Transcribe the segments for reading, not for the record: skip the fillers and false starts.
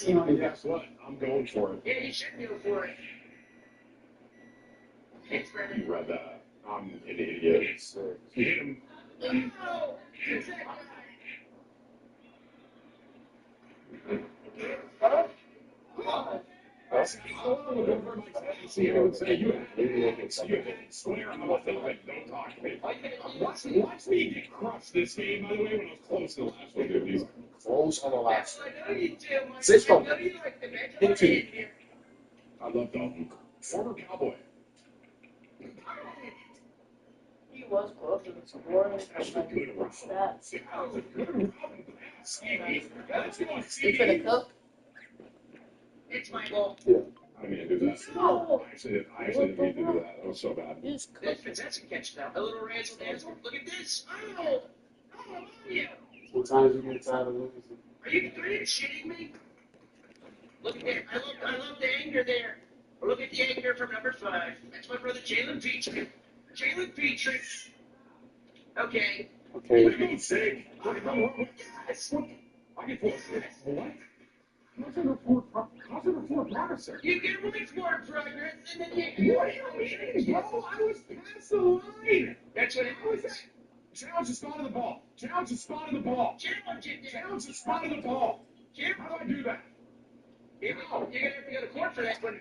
And guess what? I'm going for it. Yeah, you should go for it. It's ready. You read that. I'm an idiot. You hit him. Oh, it's that guy. See, I would say you had swear on the thing, like, don't talk to me. Watch me get crushed this game, by the way, when I was close to the last one, dude. He's Close on the last one. I know you do, Mike. Six I know you like the match. I'm in here. I love Dalton. Former Cowboy. He was close to the score. That's a good run. Stats. That was a good run pass. Let's go, It's CD. for the cook. It's my ball. Yeah. I didn't mean to do that. No. I actually didn't mean to do that. That was so bad. He's This cooked. that's a catch now. A little razzle dazzle. Look at this. Oh, yeah. Sometimes you get tired of losing. Are you shitting me? Look at that. I love the anger there. Look at the anger from number 5. That's my brother Jalen Petrie. Jalen Petrie. Okay. Okay. What are you saying? Yes. I get what? How's it report progress, sir? You get away from progress, and then you. What do you mean, bro? I was past the line. That's what it was. Challenge the spot of the ball. Challenge the spot of the ball. Challenge it. Challenge the spot of the ball. How do I do that? You're gonna have to go to court for that one.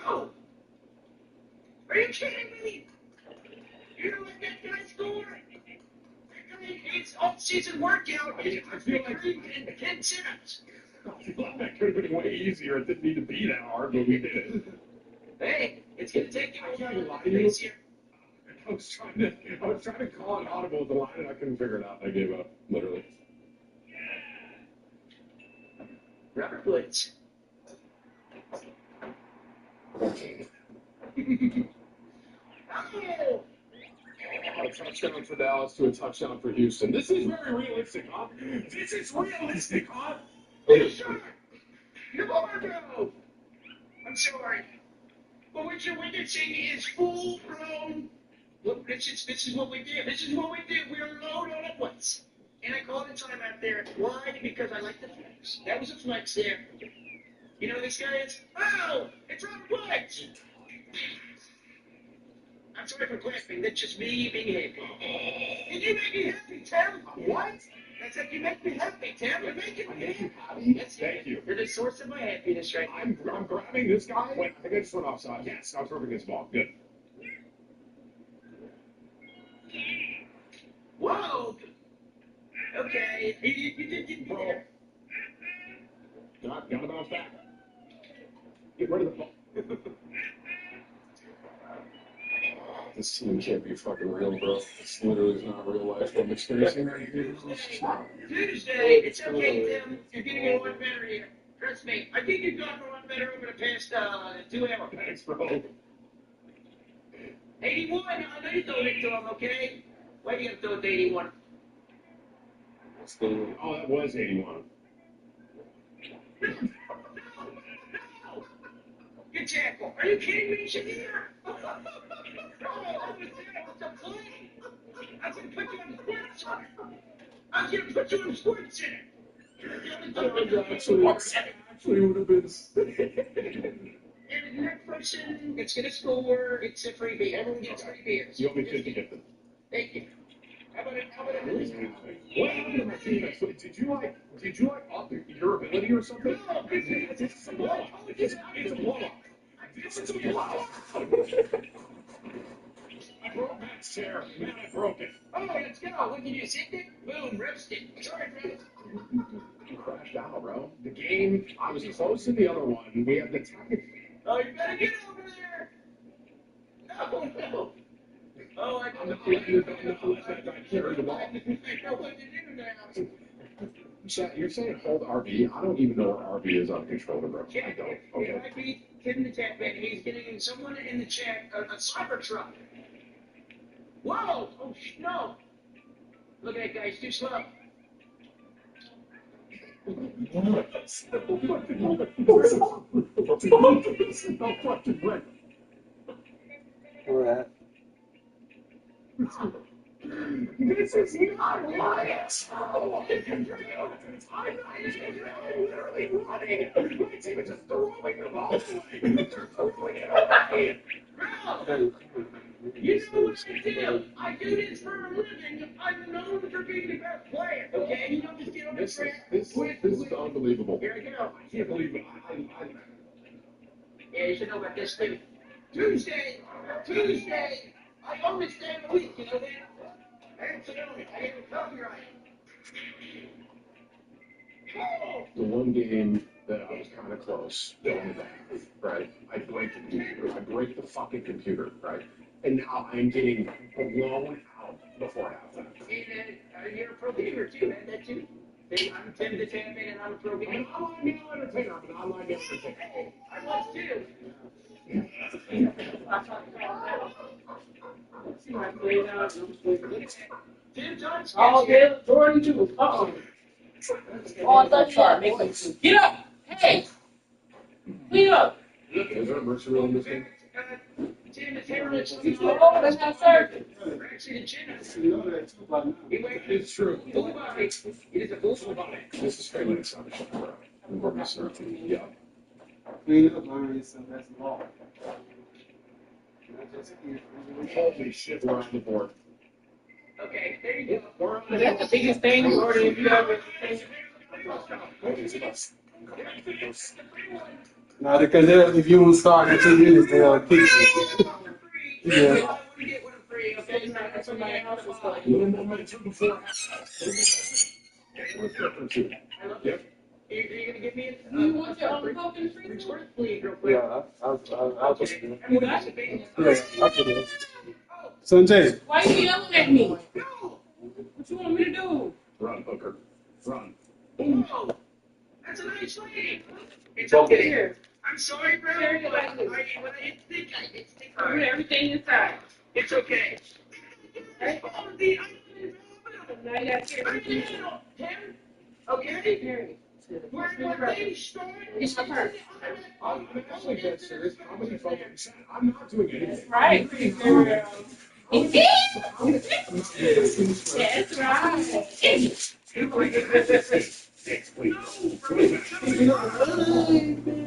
No. Are you kidding me? You don't let that guy score. It's off-season workout. I feel like 10 sit-ups. I feel like that could have been way easier. It didn't need to be that hard, but we did it. Hey, it's gonna take you a while to You- face here. I was trying to call an audible with the line, and I couldn't figure it out. I gave up, literally. Robert Woods. Oh, A touchdown for Dallas to a touchdown for Houston. This is very realistic, huh? This is realistic, huh? sure. Lamar, go. I'm sorry. But what you're witnessing is full-blown. Look, this is what we did. This is what we did. We were loaded all at once. And I called a time out there. Why? Because I like the flex. That was a flex there. You know who this guy is? Oh, it's Robert Woods. I'm sorry for clapping. That's just me being happy. And you make me happy, Tim. What? That's like you make me happy, Tim. You're making me happy. That's it. Thank you. You're the source of my happiness right now. I'm grabbing this guy. Wait, I think I just went offside. Yes, I was grabbing this ball. Good. Whoa. Okay. You did get there. Gotta bounce back. Get rid of the ball. This team can't be fucking real, bro. It's literally not real life I'm experiencing right here. Tuesday. It's okay, Tim. You're getting a lot better here. Trust me. I think you've gotten a lot better over the past 2 hours. Thanks, bro. 81. I know you throw it to him, okay? Why do you have to throw it to 81? Oh, that was 81. No. Good tackle. Are you kidding me, Shakir? Oh, I was there with the play. I was going to put you on sports center. I was going to put you on sports center. Actually would have been. And the next person that's going to score, it's a free beer. Everyone gets free beers. You want me to get them? Thank you. How about it? What happened to my team? Did you up your ability or something? No, It's a blow up. It's a blow up. This is a blow up. I broke Matt's chair. Man, I broke it. Oh, let's go. What did you see it? Boom, roasted. Sorry, friend. You crashed out, bro. The game, I was close to the other one. We had the time. Oh, you better get over there. No. Oh, I I'm not letting you let that guy carry the ball. I know what to do now. Chat, you're saying hold RB. I don't even know where RB is on controller, bro. I Chat, don't. it Okay. might be Kevin the Tap Man. He's getting someone in the chat a cyber truck. Whoa! Oh, no. Look at that guy. He's too slow. No fucking way. Where at? This is not my asshole. I'm literally running. My team is just throwing the ball away. They're throwing it away. You know what I do? I do this for a living. I'm known for being the best player, okay? You don't just get on the track. This is unbelievable. Here I go. I can't believe it. Yeah, you should know about this too. Tuesday! I own this day of the week, you know that? Absolutely. I get a copyright. The one game that I was kind of close going to the half, right? I break the computer. I break the fucking computer, right? And now I'm getting blown out before halftime. And you're a pro gamer too, man. That too. I'm Tim the Champion, and I'm a pro gamer. I'm an online entertainer. I'm an online entertainer. I was too. Tim Johnson. Oh, yeah, Jordan too. Uh-oh. Oh, I thought you had get up! Hey! Clean up! Is there a mercy rule in this game? Tim is here. Let's Oh, that's not serving. actually the chin. It's true. Fullback. It is a fullback. This is fairly astonishing. We're missing our team. Yeah. Clean up, Larry, so that's law. Holy shit, we're on the board. Okay, there you go. That's the biggest thing in order if you ever. Now, because if you don't start in 2 minutes, they'll kick you. Yeah. Yep. You're gonna give me You want your own Coke in the freezer? please, real quick. Yeah, I'll put it in. You got it? Yeah, I'll put it in. Sanjay. Why you yelling at me? What you want me to do? Run, Hooker. Run. Oh, that's a nice lady. It's Over okay. here. I'm sorry, bro. Carry it But like this. when I didn't think I did think Put everything inside. It's okay. Right? Oh, Now you gotta carry everything. Tim? Okay. Carry it. Where they start? It's my turn. I'm actually dead serious. I'm gonna be focused. I'm not doing anything. Right. That's right.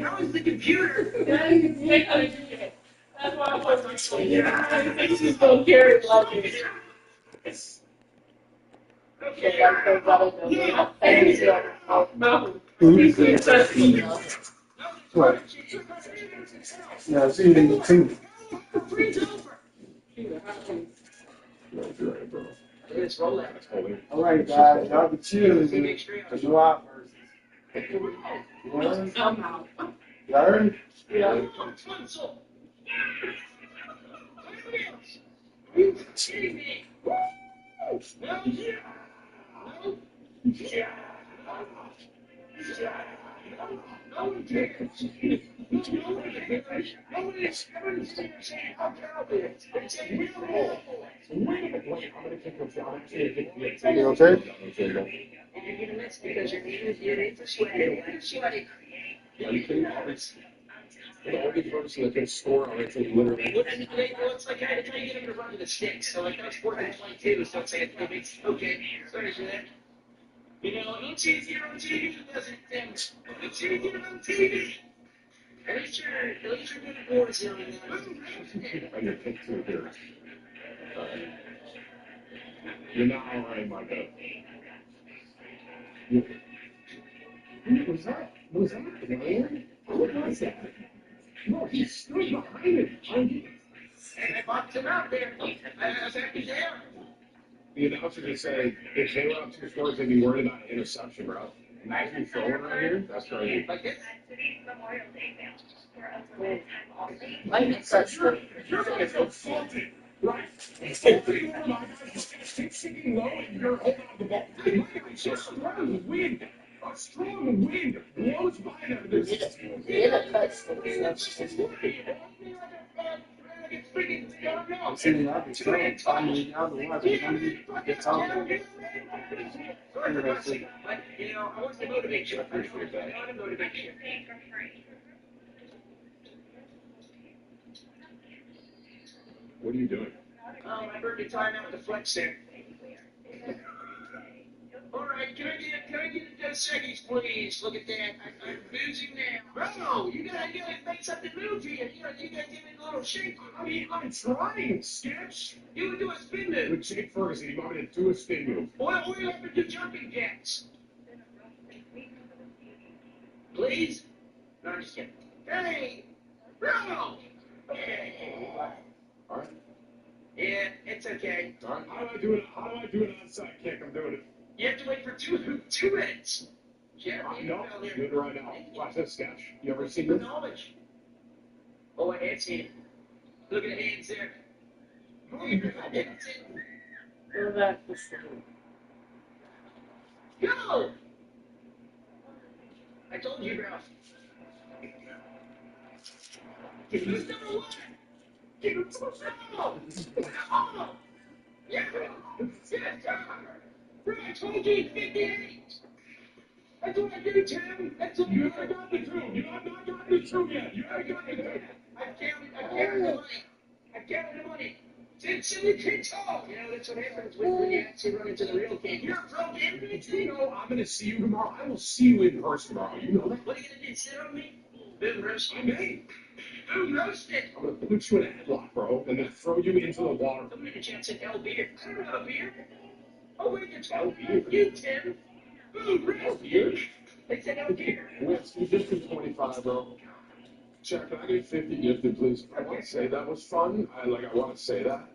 How is the computer? That's why I wasn't saying she's gonna carry it like this. Okay. No. What? Yeah, see you in the team. Let's roll that. All right, guys, y'all be chill. The new out versus. Somehow. Y'all heard? Yeah. Are you kidding me? No, yeah. No one cares. Nobody's saying how terrible it is. They're saying we're awful. I'm gonna kick him down. You okay? And you're gonna miss because you're in for sweating. Sweating. Are you kidding me? The only person that can score on it is literally. It's like I try to get him to run to the sticks. So like that was 4th and 22. So it's like it makes okay. Sorry for that. You know, don't see it here on TV. Doesn't don't see it here on TV. At least you're good at boards here. I'm gonna kick two here. You're not all right, Micah. What was that? Was that man? What was that? No, he stood behind it. And I boxed him out there. I was happy there. The announcer just said if they were up 2 scores, they'd be worried about an interception, bro. Imagine throwing right here. That's crazy. Like this. Like it's such You're gonna feel faulted, right? Taking over my guys, sitting low, and you're holding on the ball. My guy's just strong wind. A strong wind blows by them. There's in a cut stick. I'm saying y'all be chill. I mean, y'all be watching. Don't get talking. But, you know, I want to motivate you. I want to motivate you. What are you doing? I heard you talking out with the flex there. All right, can I get a Dos Equis, please? Look at that. I'm losing now. Bro, you gotta make something move here. You gotta give it a little shake. I mean, I'm trying, Sketch. You would do a spin move. With Jake Ferguson, you want me to do a spin move? Or you have to do jumping jacks. Please? No, I'm just kidding. Hey! Bro! Okay. All right. Yeah, it's okay. All right. How do I do an onside kick? I'm doing it. You have to wait for two minutes. Yeah, No, I'm doing it right now. Watch this, Sketch. You ever seen the this? knowledge. Oh, I had seen it. Look at the hands there. Go back. Go! I told you, bro. Who's number one? Give him some no! No! Yeah! Yes, bro, I told you 58! That's what I do, Tim. That's what You haven't got the two. You have not gotten the two yet. You haven't gotten the two. I counted the money. I counted the money. It's in the kid talk. You know, that's what happens when you actually run into the real kid. You're a pro gamer, You know, I'm gonna see you tomorrow. I will see you in person tomorrow. You know that. What are you gonna do? Sit on me? Boom roasted. I may. Boom roasted. I'm gonna put you in a headlock, bro, and then throw you into the water. Don't make a chance at L beer. I don't know beer. Oh wait, it's L beer. You, Tim. Boom roasted. They said L beer. You just do 25, bro. Check, can I get 50 gifted, please? I want to say that was fun. I want to say that.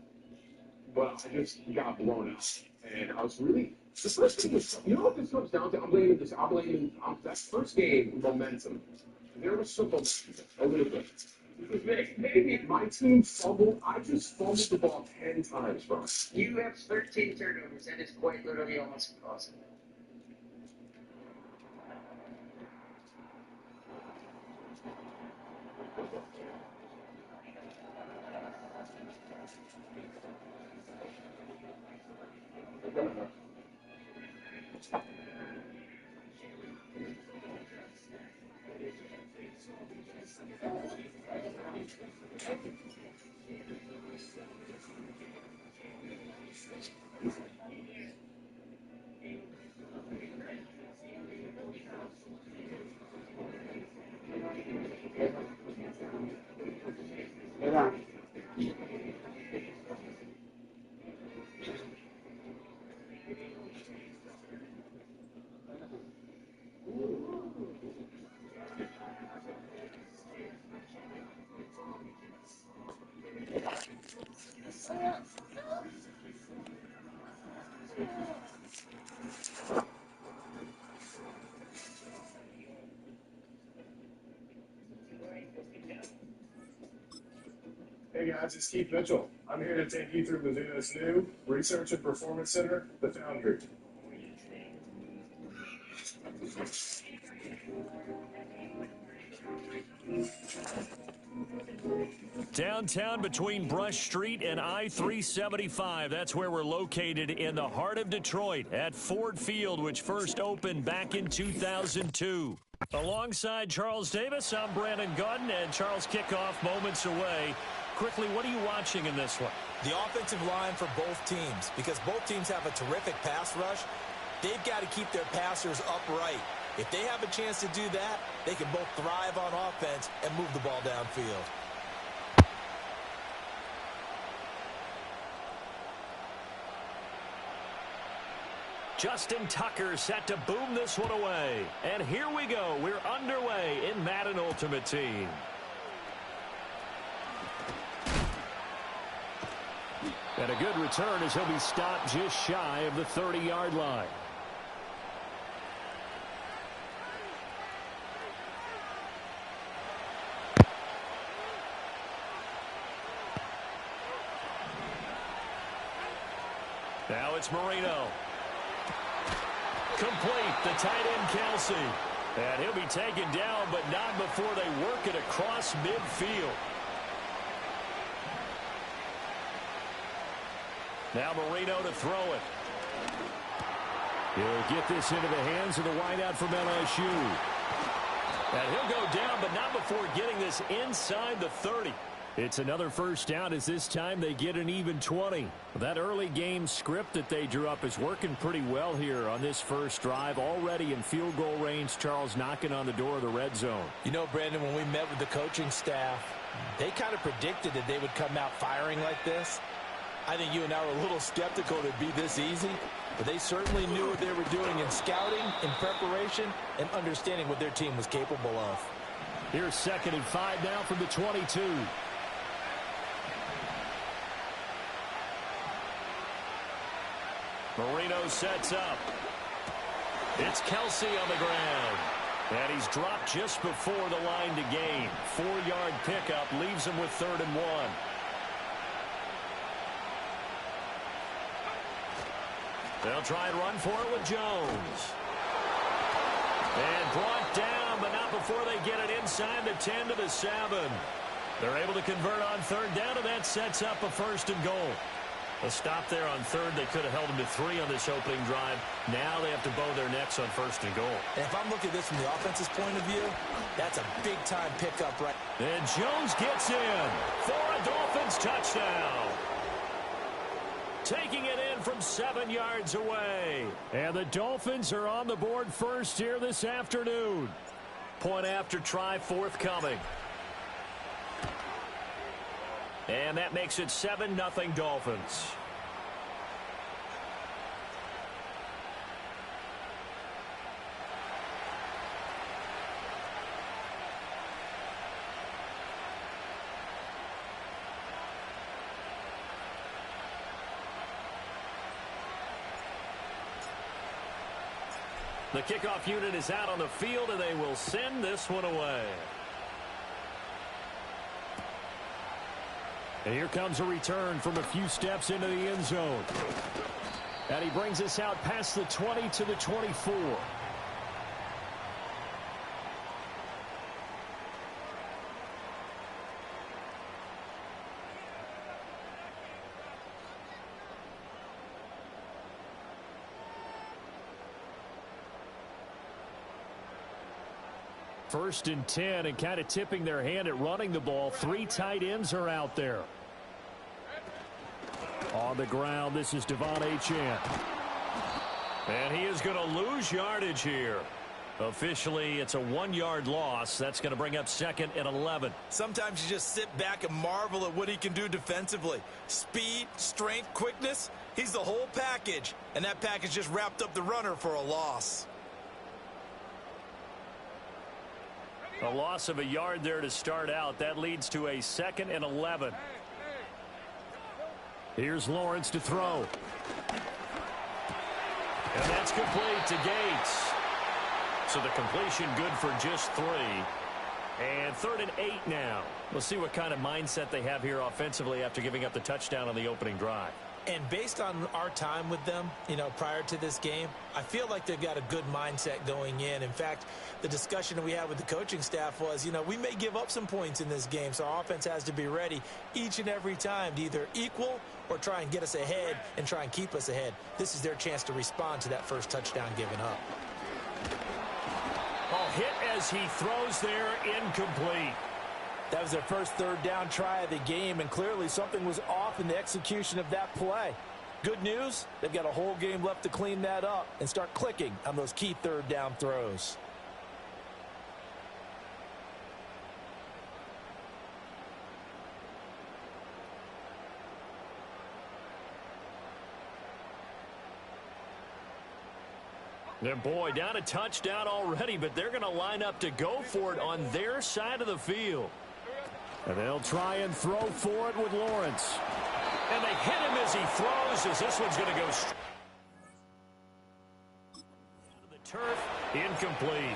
But I just got blown out. And I was really, the first thing was, you know what this comes down to? I'm blaming that first game, momentum. There was some momentum, a little bit. Maybe my team fumbled. I just fumbled the ball 10 times, bro. You have 13 turnovers. That is quite literally almost impossible. Hey guys, it's Keith Mitchell. I'm here to take you through Mizuno's new Research and Performance Center, the Foundry. Downtown between Brush Street and I-375. That's where we're located in the heart of Detroit at Ford Field, which first opened back in 2002. Alongside Charles Davis, I'm Brandon Gaudin, and Charles kickoff moments away. Quickly, what are you watching in this one? The offensive line for both teams, because both teams have a terrific pass rush. They've got to keep their passers upright. If they have a chance to do that, they can both thrive on offense and move the ball downfield. Justin Tucker set to boom this one away. And here we go. We're underway in Madden Ultimate Team. And a good return as he'll be stopped just shy of the 30-yard line. Now it's Marino. Complete, the tight end Kelsey. And he'll be taken down, but not before they work it across midfield. Now Marino to throw it. He'll get this into the hands of the wideout from LSU. And he'll go down, but not before getting this inside the 30. It's another first down as this time they get an even 20. That early game script that they drew up is working pretty well here on this first drive. Already in field goal range, Charles knocking on the door of the red zone. You know, Brandon, when we met with the coaching staff, they kind of predicted that they would come out firing like this. I think you and I were a little skeptical it'd be this easy, but they certainly knew what they were doing in scouting, in preparation, and understanding what their team was capable of. Here's 2nd and 5 now from the 22. Marino sets up. It's Kelsey on the ground. And he's dropped just before the line to gain. 4-yard pickup leaves him with 3rd and 1. They'll try and run for it with Jones. And brought down, but not before they get it inside the 10 to the 7. They're able to convert on 3rd down, and that sets up a 1st and goal. A stop there on 3rd. They could have held them to 3 on this opening drive. Now they have to bow their necks on 1st and goal. And if I'm looking at this from the offense's point of view, that's a big-time pickup, right? And Jones gets in for a Dolphins touchdown. Taking it in from 7 yards away. And the Dolphins are on the board first here this afternoon. Point after try forthcoming. And that makes it 7-0 Dolphins. The kickoff unit is out on the field, and they will send this one away. And here comes a return from a few steps into the end zone. And he brings us out past the 20 to the 24. First and 10, and kind of tipping their hand at running the ball. 3 tight ends are out there. On the ground, this is Devon Achane. And he is going to lose yardage here. Officially, it's a 1-yard loss. That's going to bring up 2nd and 11. Sometimes you just sit back and marvel at what he can do defensively. Speed, strength, quickness. He's the whole package. And that package just wrapped up the runner for a loss. A loss of a yard there to start out. That leads to a 2nd and 11. Here's Lawrence to throw. And that's complete to Gates. So the completion good for just 3. And 3rd and 8 now. We'll see what kind of mindset they have here offensively after giving up the touchdown on the opening drive. And based on our time with them, prior to this game, I feel like they've got a good mindset going in. In fact, the discussion that we had with the coaching staff was, we may give up some points in this game, so our offense has to be ready each and every time to either equal or try and get us ahead and try and keep us ahead. This is their chance to respond to that first touchdown given up. Hit as he throws there, incomplete. That was their first 3rd down try of the game, and clearly something was off in the execution of that play. Good news, they've got a whole game left to clean that up and start clicking on those key 3rd down throws. And boy, down a touchdown already, but they're going to line up to go for it on their side of the field. And they'll try and throw for it with Lawrence. And they hit him as he throws, as this one's going to go straight to the turf. Incomplete.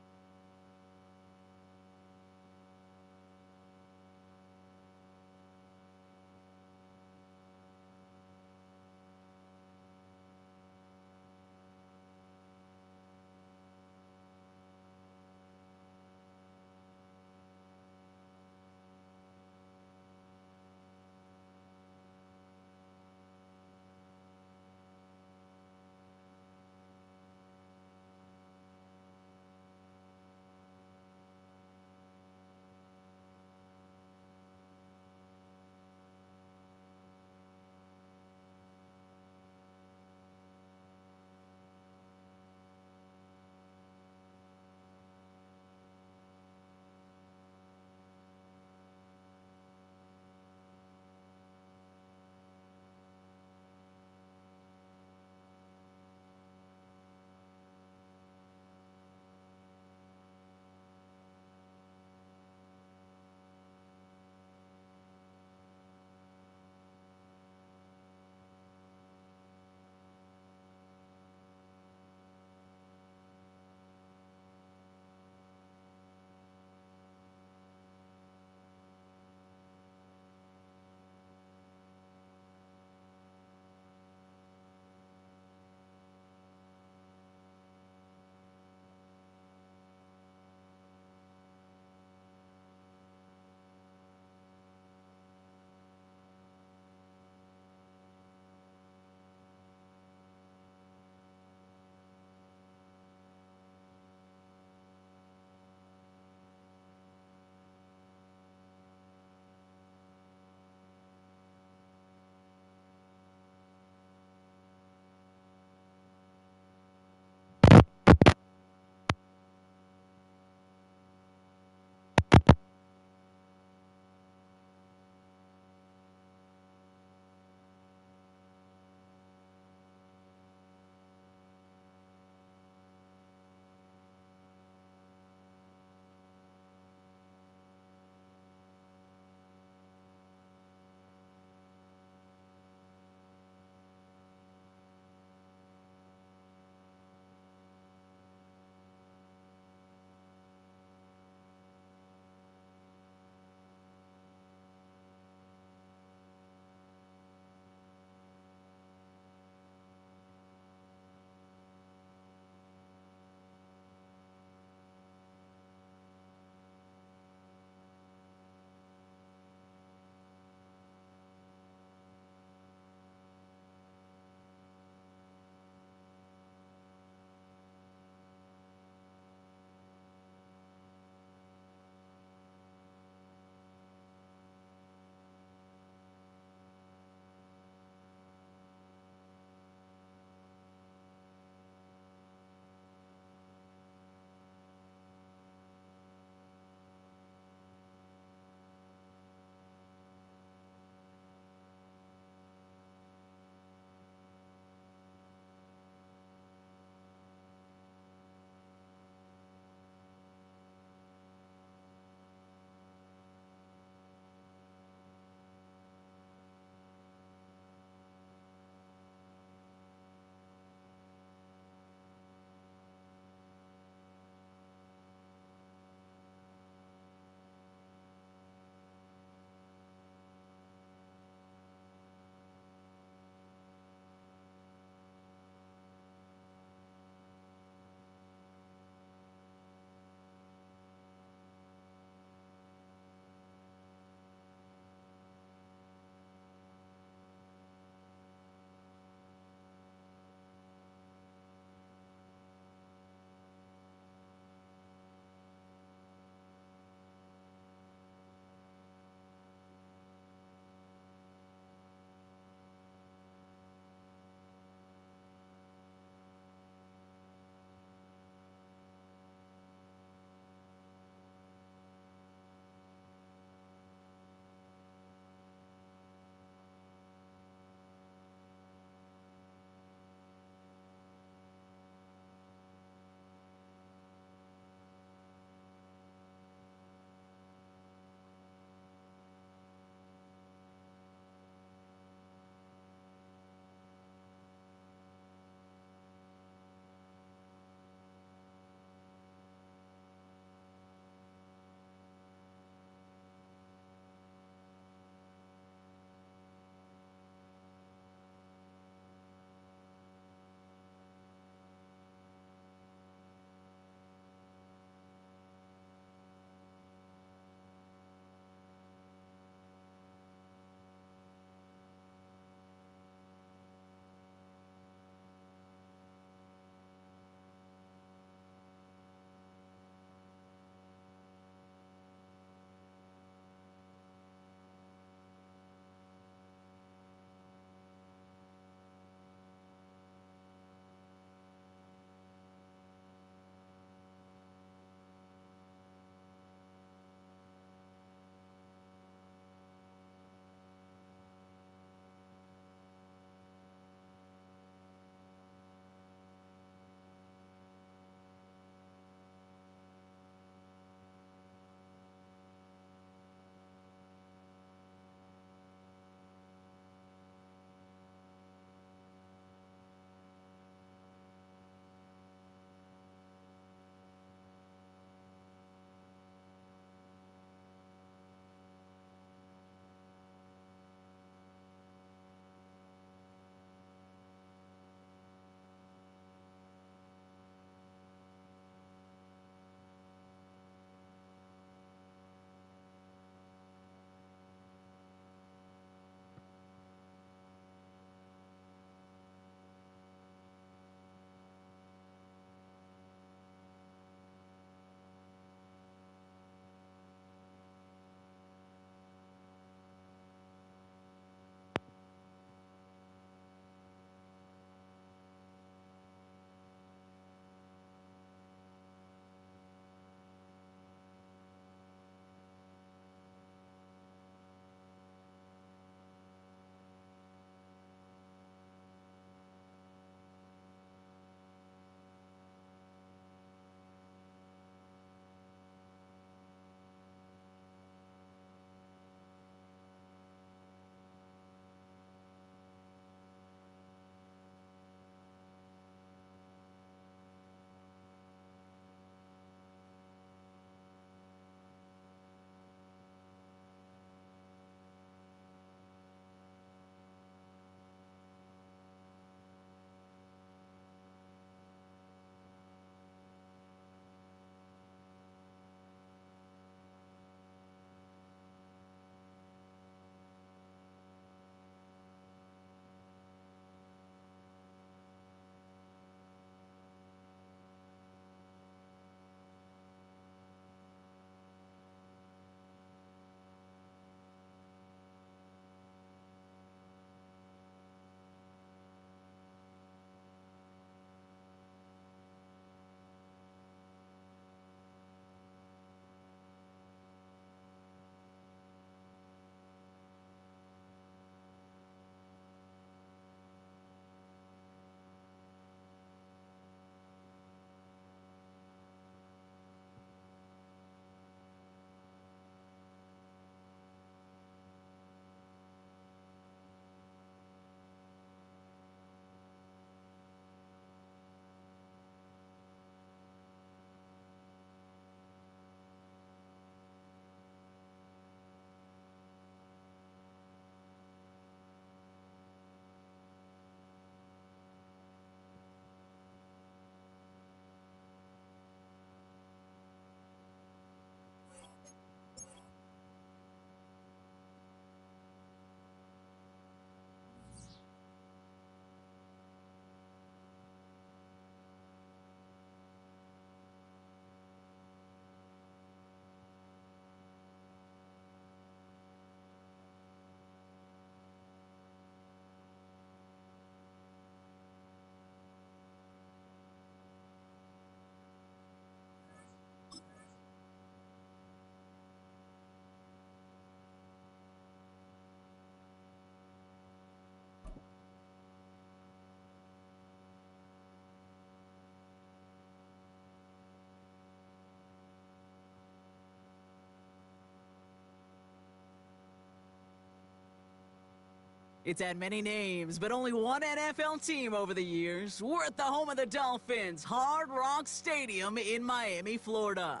It's had many names, but only one NFL team over the years. We're at the home of the Dolphins, Hard Rock Stadium in Miami, Florida.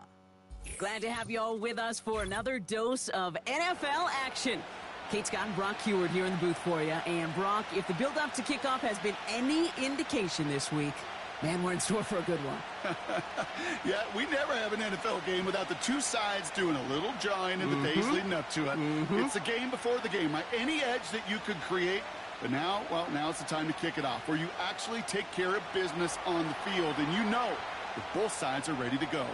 Glad to have you all with us for another dose of NFL action. Kate Scott and Brock Heward here in the booth for you. And Brock, if the build-up to kickoff has been any indication this week, man, we're in store for a good one. Yeah, we never have an NFL game without the two sides doing a little jawing in the days leading up to it. It's the game before the game, right? Any edge that you could create. But now, well, now's the time to kick it off, where you actually take care of business on the field, and you know that both sides are ready to go.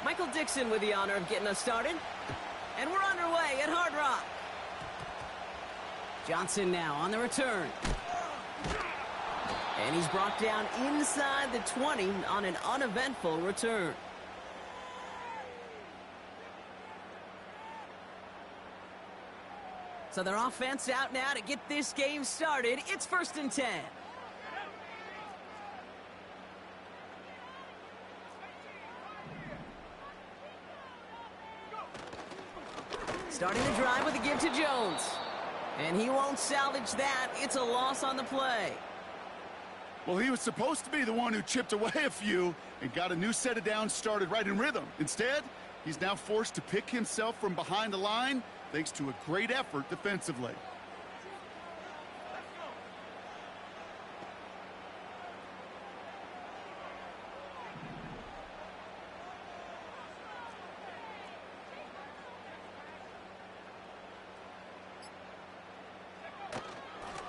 Michael Dixon with the honor of getting us started. And we're underway at Hard Rock. Johnson now on the return. And he's brought down inside the 20 on an uneventful return. So their offense out now to get this game started. It's 1st and 10. Starting the drive with a give to Jones. And he won't salvage that. It's a loss on the play. Well, he was supposed to be the one who chipped away a few and got a new set of downs started right in rhythm. Instead, he's now forced to pick himself from behind the line thanks to a great effort defensively.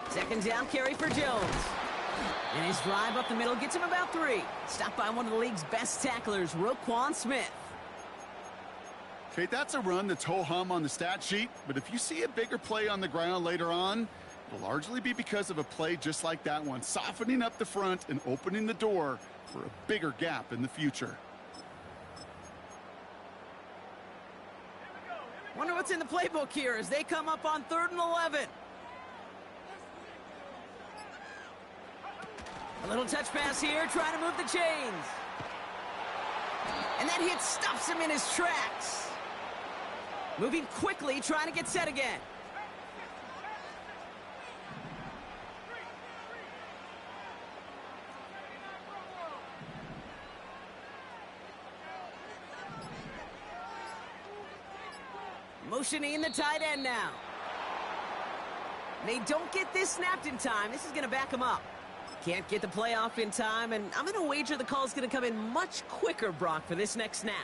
Second down carry for Jones. And his drive up the middle gets him about 3. Stopped by one of the league's best tacklers, Roquan Smith. Kate, that's a run that's ho-hum on the stat sheet, but if you see a bigger play on the ground later on, it'll largely be because of a play just like that one, softening up the front and opening the door for a bigger gap in the future. Wonder what's in the playbook here as they come up on 3rd and 11. A little touch pass here, trying to move the chains. And that hit stops him in his tracks. Moving quickly, trying to get set again. Motioning the tight end now. They don't get this snapped in time. This is going to back him up. Can't get the play off in time, and I'm going to wager the call's going to come in much quicker, Brock, for this next snap.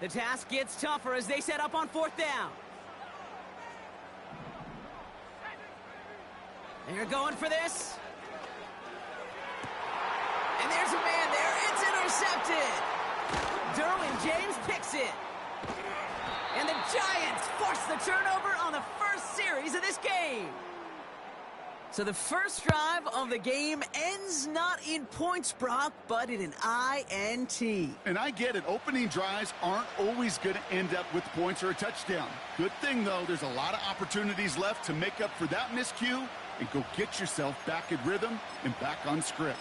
The task gets tougher as they set up on 4th down. They're going for this. And there's a man there. It's intercepted. Derwin James picks it. And the Giants force the turnover on the first series of this game. So the first drive of the game ends not in points, Brock, but in an INT. And I get it. Opening drives aren't always going to end up with points or a touchdown. Good thing, though, there's a lot of opportunities left to make up for that miscue and go get yourself back in rhythm and back on script.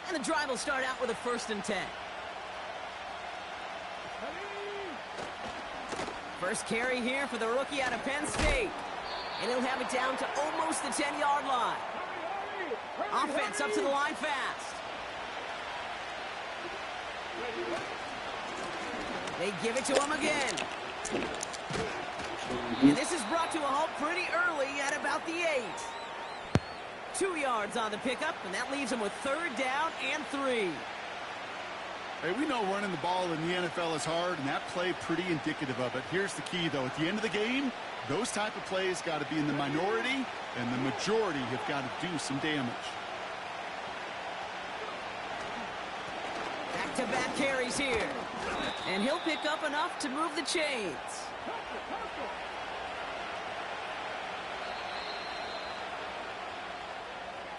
And the drive will start out with a 1st and 10. First carry here for the rookie out of Penn State. And he'll have it down to almost the 10-yard line. Offense up to the line fast. They give it to him again. And this is brought to a halt pretty early at about the 8. 2 yards on the pickup, and that leaves him with 3rd down and 3. Hey, we know running the ball in the NFL is hard, and that play pretty indicative of it. Here's the key, though. At the end of the game, those type of plays got to be in the minority, and the majority have got to do some damage. Back-to-back carries here. And he'll pick up enough to move the chains.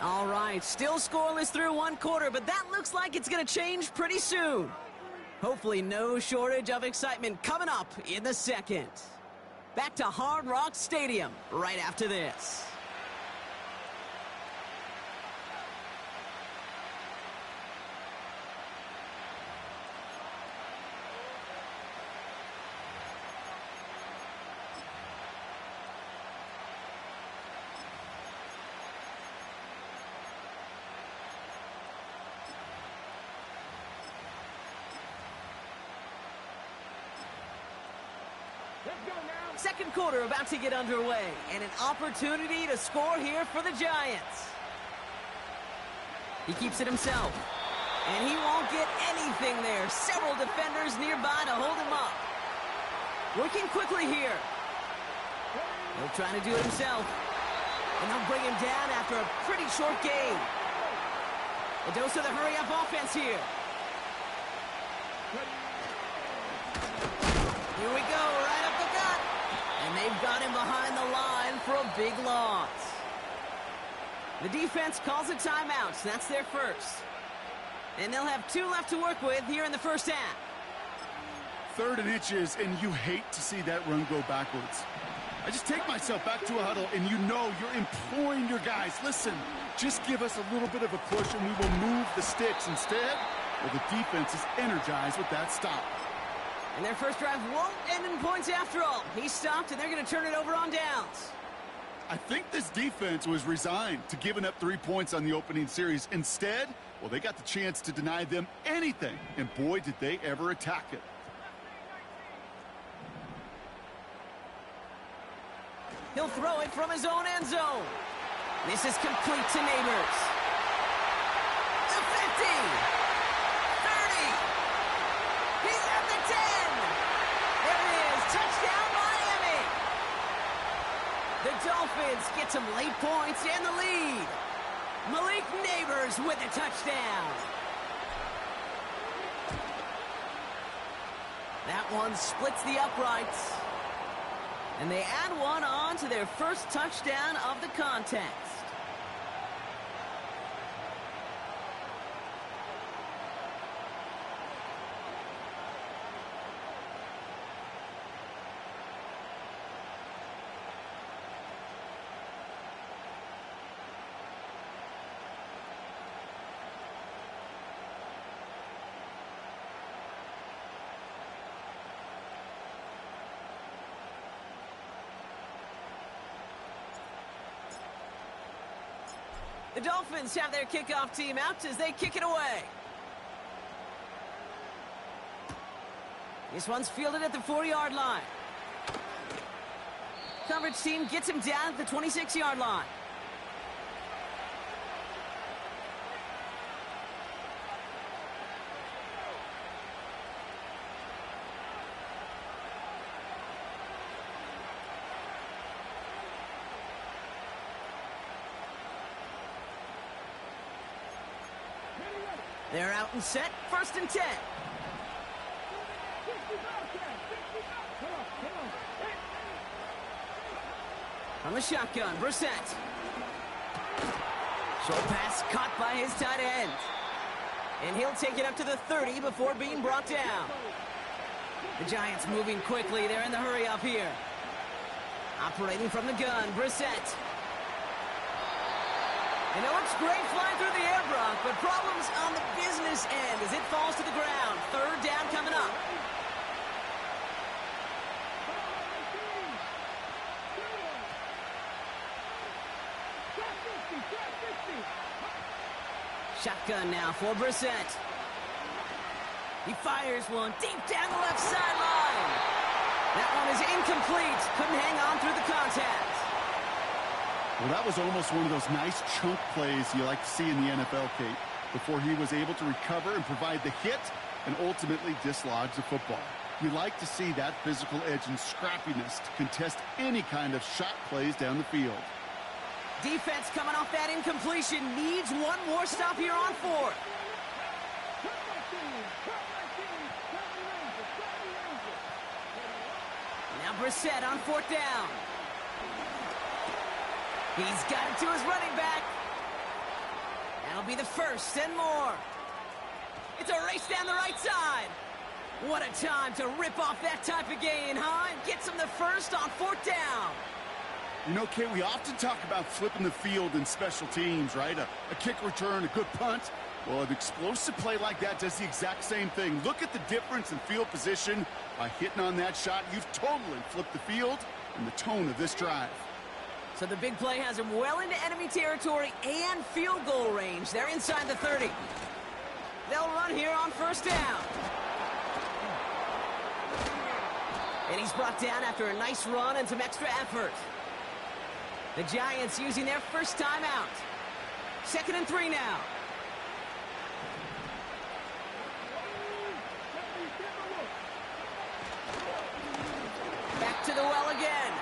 All right, still scoreless through 1 quarter, but that looks like it's going to change pretty soon. Hopefully no shortage of excitement coming up in the 2nd. Back to Hard Rock Stadium right after this. Second quarter about to get underway, and an opportunity to score here for the Giants. He keeps it himself, and he won't get anything there. Several defenders nearby to hold him up. Working quickly here. He'll try to do it himself, and they'll bring him down after a pretty short game. A dose of the hurry-up offense here. Here we go, right up the gut. And they've got him behind the line for a big loss. The defense calls a timeout, so that's their first. And they'll have 2 left to work with here in the first half. 3rd and inches, and you hate to see that run go backwards. I just take myself back to a huddle, and you know you're imploring your guys, listen, just give us a little bit of a push, and we will move the sticks. Instead, well, the defense is energized with that stop. And their first drive won't end in points after all. He stopped, and they're going to turn it over on downs. I think this defense was resigned to giving up 3 points on the opening series. Instead, well, they got the chance to deny them anything, and boy, did they ever attack it. He'll throw it from his own end zone. This is complete to Neighbors. The 50. 30. He's at the 10. There it is. Touchdown, Miami. The Dolphins get some late points and the lead. Malik Neighbors with a touchdown. That one splits the uprights. And they add one on to their first touchdown of the contest. The Dolphins have their kickoff team out as they kick it away. This one's fielded at the 4-yard line. Coverage team gets him down at the 26-yard line. They're out and set, 1st and 10. From the shotgun, Brissett. Short pass caught by his tight end. And he'll take it up to the 30 before being brought down. The Giants moving quickly. They're in the hurry up here. Operating from the gun, Brissett. You know, it's great flying through the air, Brock, but problems on the business end as it falls to the ground. 3rd down coming up. Shotgun now for Brissett. He fires one deep down the left sideline. That one is incomplete. Couldn't hang on through the contact. Well, that was almost one of those nice chunk plays you like to see in the NFL, Kate, before he was able to recover and provide the hit and ultimately dislodge the football. You like to see that physical edge and scrappiness to contest any kind of shot plays down the field. Defense coming off that incompletion needs one more stop here on 4th. Now Brissett on 4th down. He's got it to his running back. That'll be the 1st and more. It's a race down the right side. What a time to rip off that type of gain, huh? And gets him the first on 4th down. You know, Kate, we often talk about flipping the field in special teams, right? A kick return, a good punt. Well, an explosive play like that does the exact same thing. Look at the difference in field position. By hitting on that shot, you've totally flipped the field and the tone of this drive. So the big play has him well into enemy territory and field goal range. They're inside the 30. They'll run here on 1st down. And he's brought down after a nice run and some extra effort. The Giants using their first timeout. 2nd and 3 now. Back to the well again.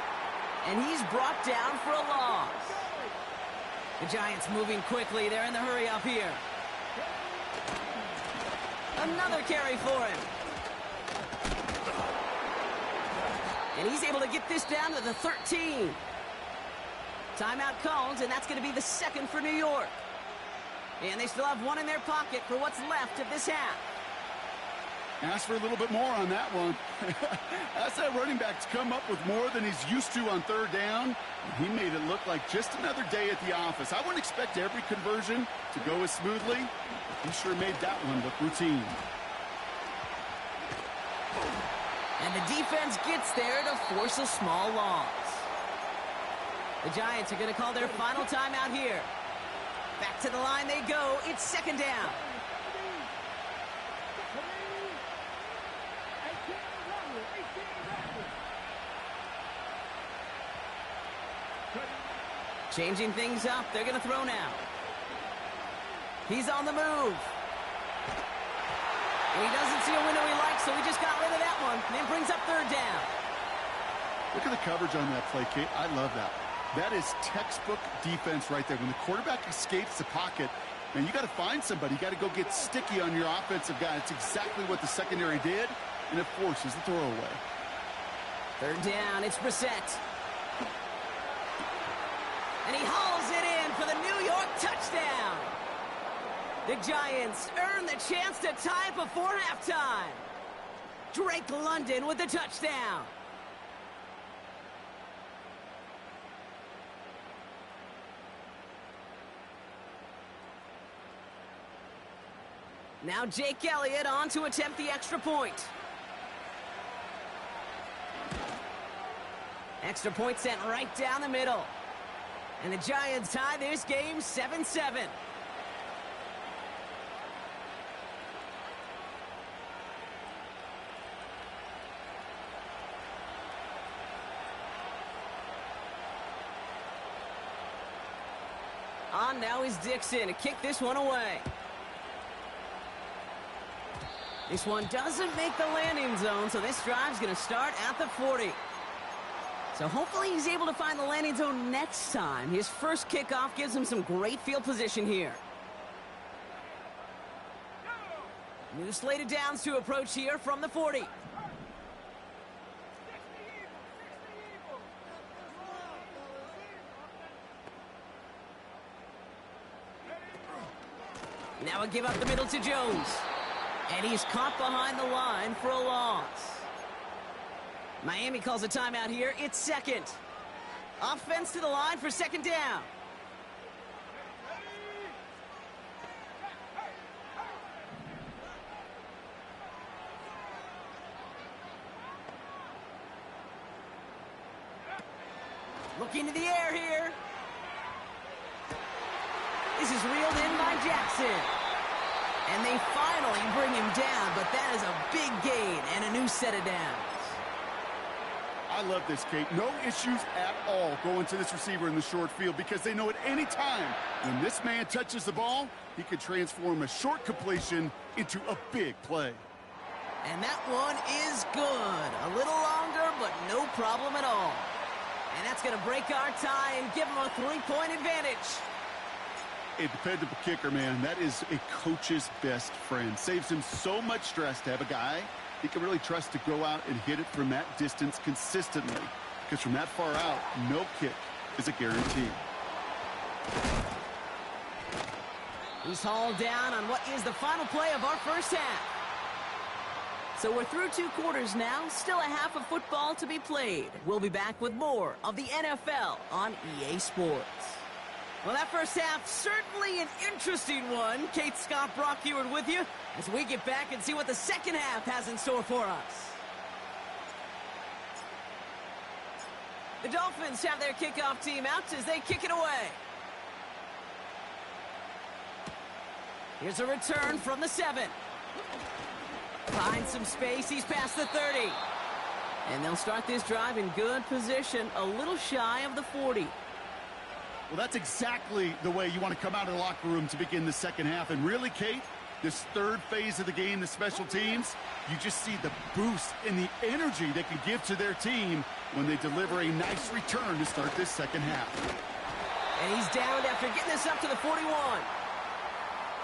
And he's brought down for a loss. The Giants moving quickly. They're in the hurry up here. Another carry for him. And he's able to get this down to the 13. Timeout called, and that's going to be the 2nd for New York. And they still have one in their pocket for what's left of this half. Ask for a little bit more on that one. Ask that running back to come up with more than he's used to on 3rd down. He made it look like just another day at the office. I wouldn't expect every conversion to go as smoothly. He sure made that one look routine. And the defense gets there to force a small loss. The Giants are going to call their final timeout here. Back to the line they go. It's 2nd down. Changing things up. They're going to throw now. He's on the move. And he doesn't see a window he likes, so he just got rid of that one. And it brings up 3rd down. Look at the coverage on that play, Kate. I love that. That is textbook defense right there. When the quarterback escapes the pocket, man, you got to find somebody. You got to go get sticky on your offensive guy. It's exactly what the secondary did, and it forces the throwaway. 3rd down. It's Brissett. And he hauls it in for the New York touchdown. The Giants earn the chance to tie it before halftime. Drake London with the touchdown. Now Jake Elliott on to attempt the extra point. Extra point sent right down the middle. And the Giants tie this game 7-7. On now is Dixon to kick this one away. This one doesn't make the landing zone, so this drive's going to start at the 40. So hopefully he's able to find the landing zone next time. His first kickoff gives him some great field position here. New slated downs to approach here from the 40. Now a give up the middle to Jones. And he's caught behind the line for a loss. Miami calls a timeout here. It's 2nd. Offense to the line for 2nd down. Looking to the air here. This is reeled in by Jackson. And they finally bring him down, but that is a big gain and a new set of downs. I love this, Kate. No issues at all going to this receiver in the short field because they know at any time when this man touches the ball, he could transform a short completion into a big play. And that one is good. A little longer, but no problem at all. And that's going to break our tie and give him a 3-point advantage. A dependable kicker, man. That is a coach's best friend. Saves him so much stress to have a guy he can really trust to go out and hit it from that distance consistently. Because from that far out, no kick is a guarantee. He's hauled down on what is the final play of our first half. So we're through 2 quarters now, still a half of football to be played. We'll be back with more of the NFL on EA Sports. Well, that first half, certainly an interesting one. Kate, Scott, Brock Ewart with you as we get back and see what the second half has in store for us. The Dolphins have their kickoff team out as they kick it away. Here's a return from the 7. Finds some space, he's past the 30. And they'll start this drive in good position, a little shy of the 40. Well, that's exactly the way you want to come out of the locker room to begin the second half. And really, Kate, this third phase of the game, the special teams, you just see the boost and the energy they can give to their team when they deliver a nice return to start this second half. And he's downed after getting this up to the 41.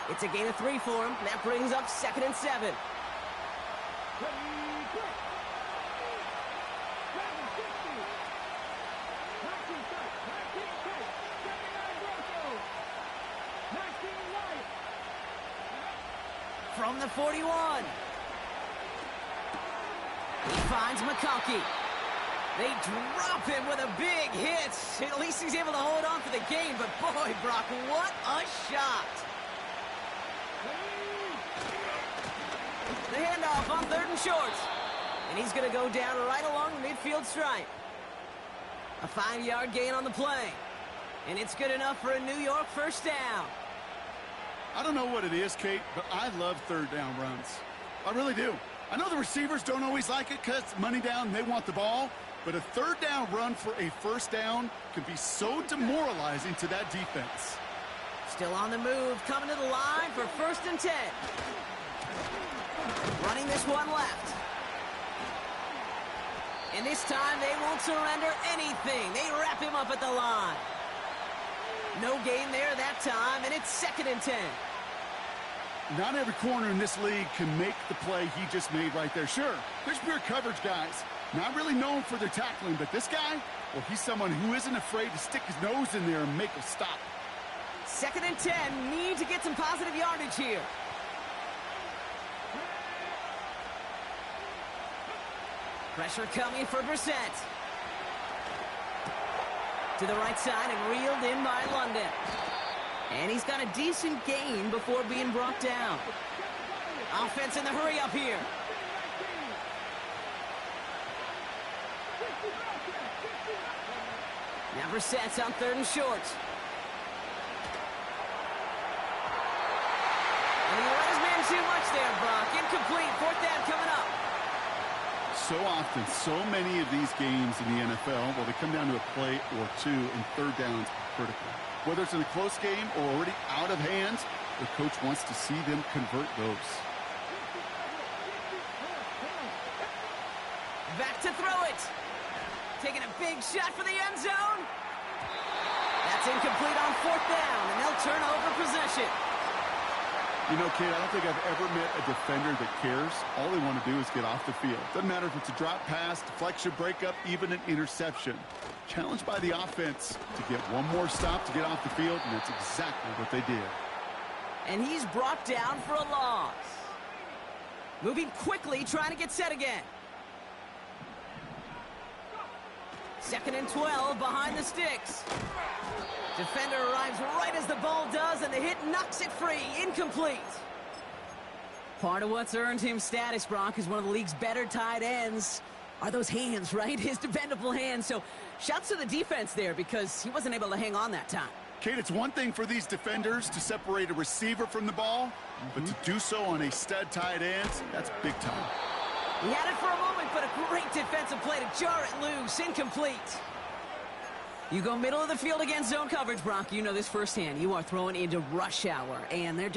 It's a gain of 3 for him. That brings up 2nd and 7. From the 41. He finds McConkey. They drop him with a big hit. At least he's able to hold on for the game, but boy, Brock, what a shot. The handoff on 3rd and short. And he's going to go down right along the midfield stripe. A 5-yard gain on the play. And it's good enough for a New York first down. I don't know what it is, Kate, but I love third down runs. I really do. I know the receivers don't always like it because money down, they want the ball. But a third down run for a first down can be so demoralizing to that defense. Still on the move, coming to the line for 1st and 10. Running this one left. And this time they won't surrender anything. They wrap him up at the line. No gain there that time, and it's 2nd and 10. Not every corner in this league can make the play he just made right there. Sure, there's pure coverage guys. Not really known for their tackling, but this guy, well, he's someone who isn't afraid to stick his nose in there and make a stop. 2nd and 10, need to get some positive yardage here. Pressure coming for Brissett. To the right side and reeled in by London. And he's got a decent gain before being brought down. Offense in the hurry up here. Now Brissett's on 3rd and short. And he let his man too much there, Brock. Incomplete. 4th down coming up. So often, so many of these games in the NFL, well, they come down to a play or two, and third downs are critical. Whether it's in a close game or already out of hands, the coach wants to see them convert those. Back to throw it. Taking a big shot for the end zone. That's incomplete on 4th down, and they'll turn over possession. You know, Kate, I don't think I've ever met a defender that cares. All they want to do is get off the field. Doesn't matter if it's a drop pass, deflection, breakup, even an interception. Challenged by the offense to get one more stop to get off the field, and that's exactly what they did. And he's brought down for a loss. Moving quickly, trying to get set again. 2nd and 12 behind the sticks. Defender arrives right as the ball does, and the hit knocks it free. Incomplete. Part of what's earned him status, Brock, is one of the league's better tight ends. Are those hands, right? His dependable hands. So shouts to the defense there because he wasn't able to hang on that time. Kate, it's one thing for these defenders to separate a receiver from the ball, but to do so on a stud tight end, that's big time. He had it for a moment, but a great defensive play to jar it loose. Incomplete. You go middle of the field against zone coverage, Brock. You know this firsthand. You are throwing into rush hour, and there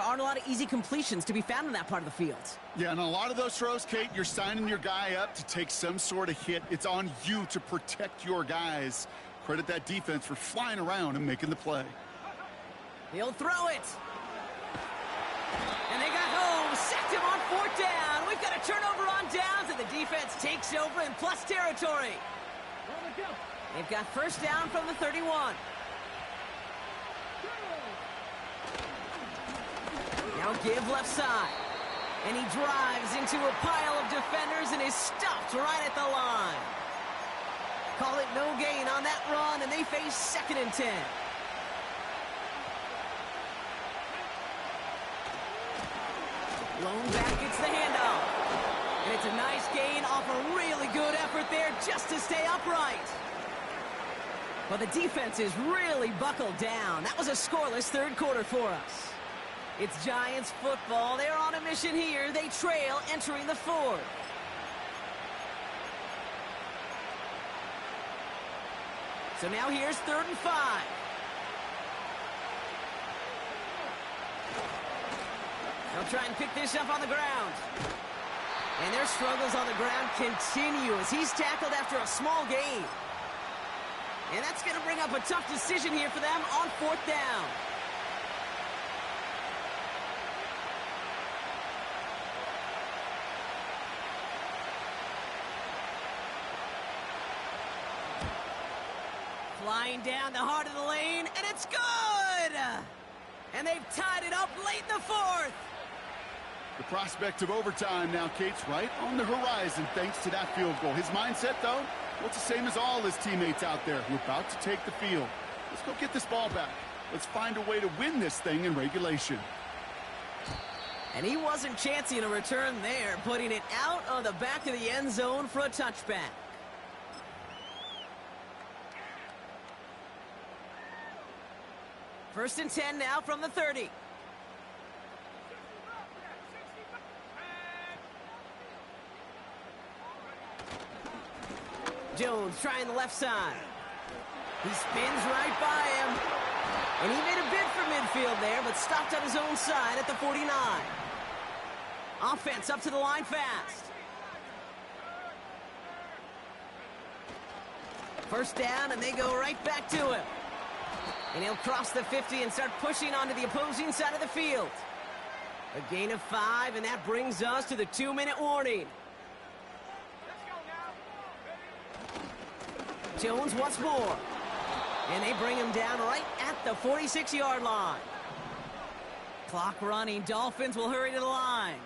aren't a lot of easy completions to be found in that part of the field. Yeah, and a lot of those throws, Kate, you're signing your guy up to take some sort of hit. It's on you to protect your guys. Credit that defense for flying around and making the play. He'll throw it. And they got home. Sacked him on 4th down. We've got a turnover on downs, and the defense takes over in plus territory. They've got first down from the 31. Now give left side. And he drives into a pile of defenders and is stopped right at the line. Call it no gain on that run, and they face 2nd and 10. Lone back gets the handoff. And it's a nice gain off a really good effort there just to stay upright. But the defense is really buckled down. That was a scoreless 3rd quarter for us. It's Giants football. They're on a mission here. They trail entering the 4th. So now here's 3rd and 5. They'll try and pick this up on the ground. And their struggles on the ground continue as he's tackled after a small gain. And that's going to bring up a tough decision here for them on 4th down. Flying down the heart of the lane, and it's good! And they've tied it up late in the 4th. The prospect of overtime now, Kate's right on the horizon thanks to that field goal. His mindset, though, well, it's the same as all his teammates out there who are about to take the field. Let's go get this ball back. Let's find a way to win this thing in regulation. And he wasn't chancing a return there, putting it out on the back of the end zone for a touchback. First and 10 now from the 30. Jones trying the left side. He spins right by him. And he made a bid for midfield there, but stopped on his own side at the 49. Offense up to the line fast. First down, and they go right back to him. And he'll cross the 50 and start pushing onto the opposing side of the field. A gain of 5, and that brings us to the 2-minute warning. Jones once more. And they bring him down right at the 46-yard line. Clock running. Dolphins will hurry to the line.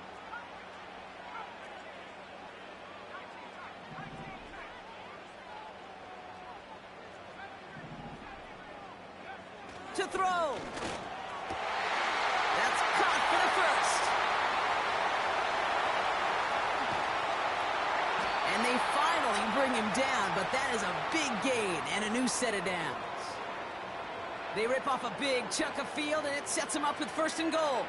To throw. That's caught for the first. And they finally bring him down, but that is a big gain and a new set of downs. They rip off a big chunk of field, and it sets them up with 1st and goal.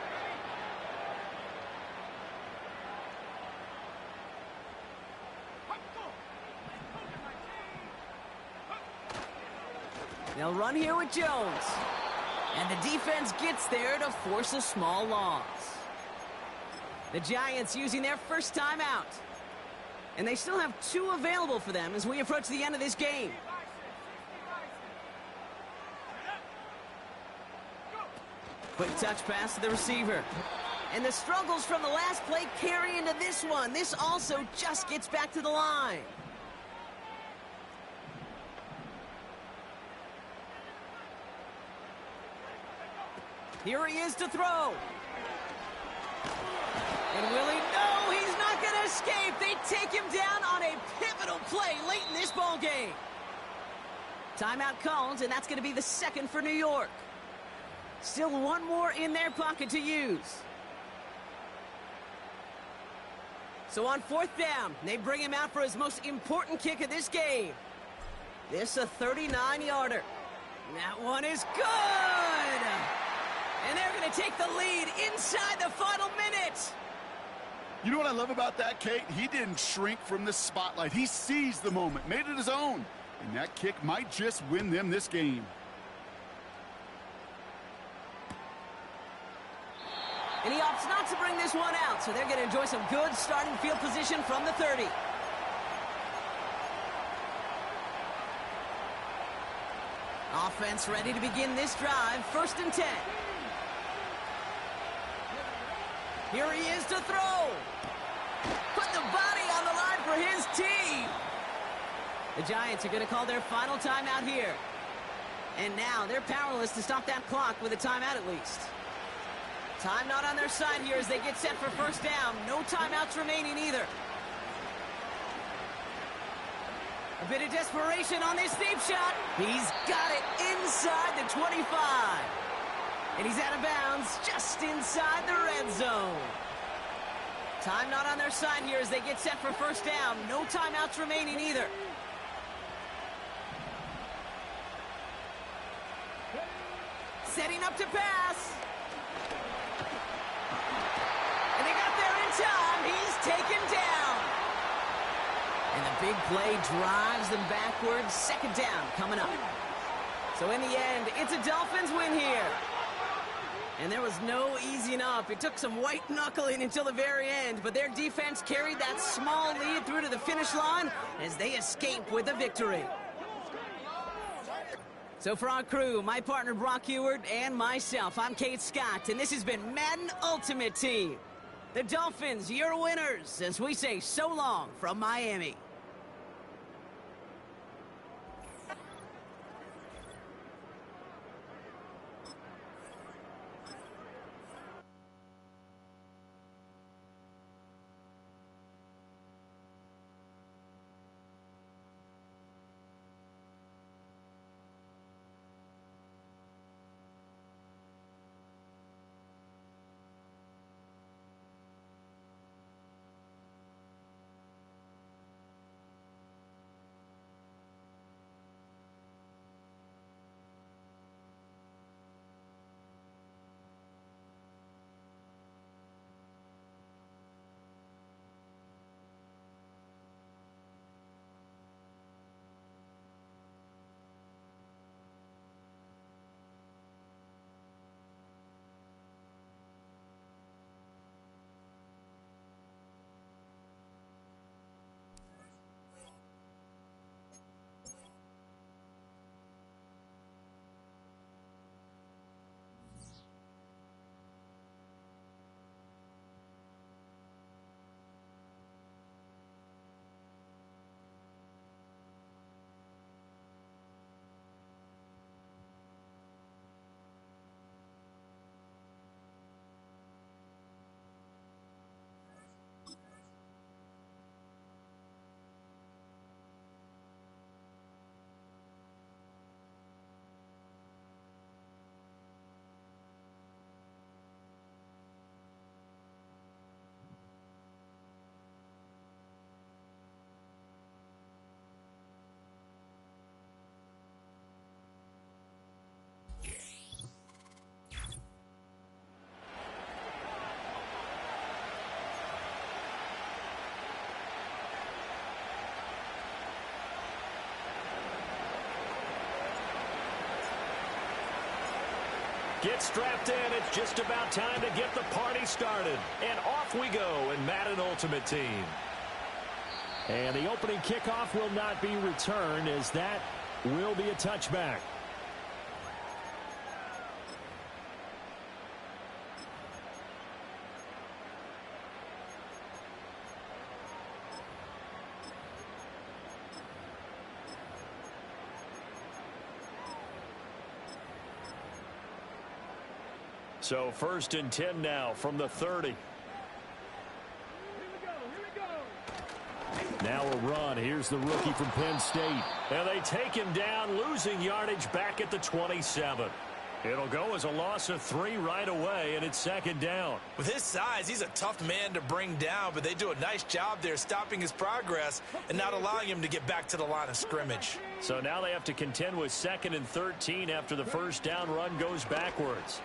They'll run here with Jones. And the defense gets there to force a small loss. The Giants using their first timeout. And they still have 2 available for them as we approach the end of this game. Quick touch pass to the receiver. And the struggles from the last play carry into this one. This also just gets back to the line. Here he is to throw. And will he? No, he's not going to escape. They take him down on a pivotal play late in this ball game. Timeout called, and that's going to be the 2nd for New York. Still 1 more in their pocket to use. So on 4th down, they bring him out for his most important kick of this game. This a 39-yarder. That one is good! And they're going to take the lead inside the final minute. You know what I love about that, Kate? He didn't shrink from the spotlight. He seized the moment, made it his own. And that kick might just win them this game. And he opts not to bring this one out, so they're going to enjoy some good starting field position from the 30. Offense ready to begin this drive. 1st and 10. Here he is to throw. Put the body on the line for his team. The Giants are going to call their final timeout here. And now they're powerless to stop that clock with a timeout at least. Time not on their side here as they get set for first down. No timeouts remaining either. A bit of desperation on this deep shot. He's got it inside the 25. And he's out of bounds just inside the red zone. Time not on their side here as they get set for first down. No timeouts remaining either. Setting up to pass. And they got there in time. He's taken down. And the big play drives them backwards. Second down coming up. So in the end, it's a Dolphins win here. And there was no easing up. It took some white knuckling until the very end, but their defense carried that small lead through to the finish line as they escape with a victory. So for our crew, my partner Brock Ewart and myself, I'm Kate Scott, and this has been Madden Ultimate Team. The Dolphins, your winners, as we say so long from Miami. Get strapped in. It's just about time to get the party started. And off we go in Madden Ultimate Team. And the opening kickoff will not be returned, as that will be a touchback. So 1st and 10 now from the 30. Now a run. Here's the rookie from Penn State. And they take him down, losing yardage back at the 27. It'll go as a loss of 3 right away, and it's 2nd down. With his size, he's a tough man to bring down, but they do a nice job there stopping his progress and not allowing him to get back to the line of scrimmage. So now they have to contend with 2nd and 13 after the first down run goes backwards.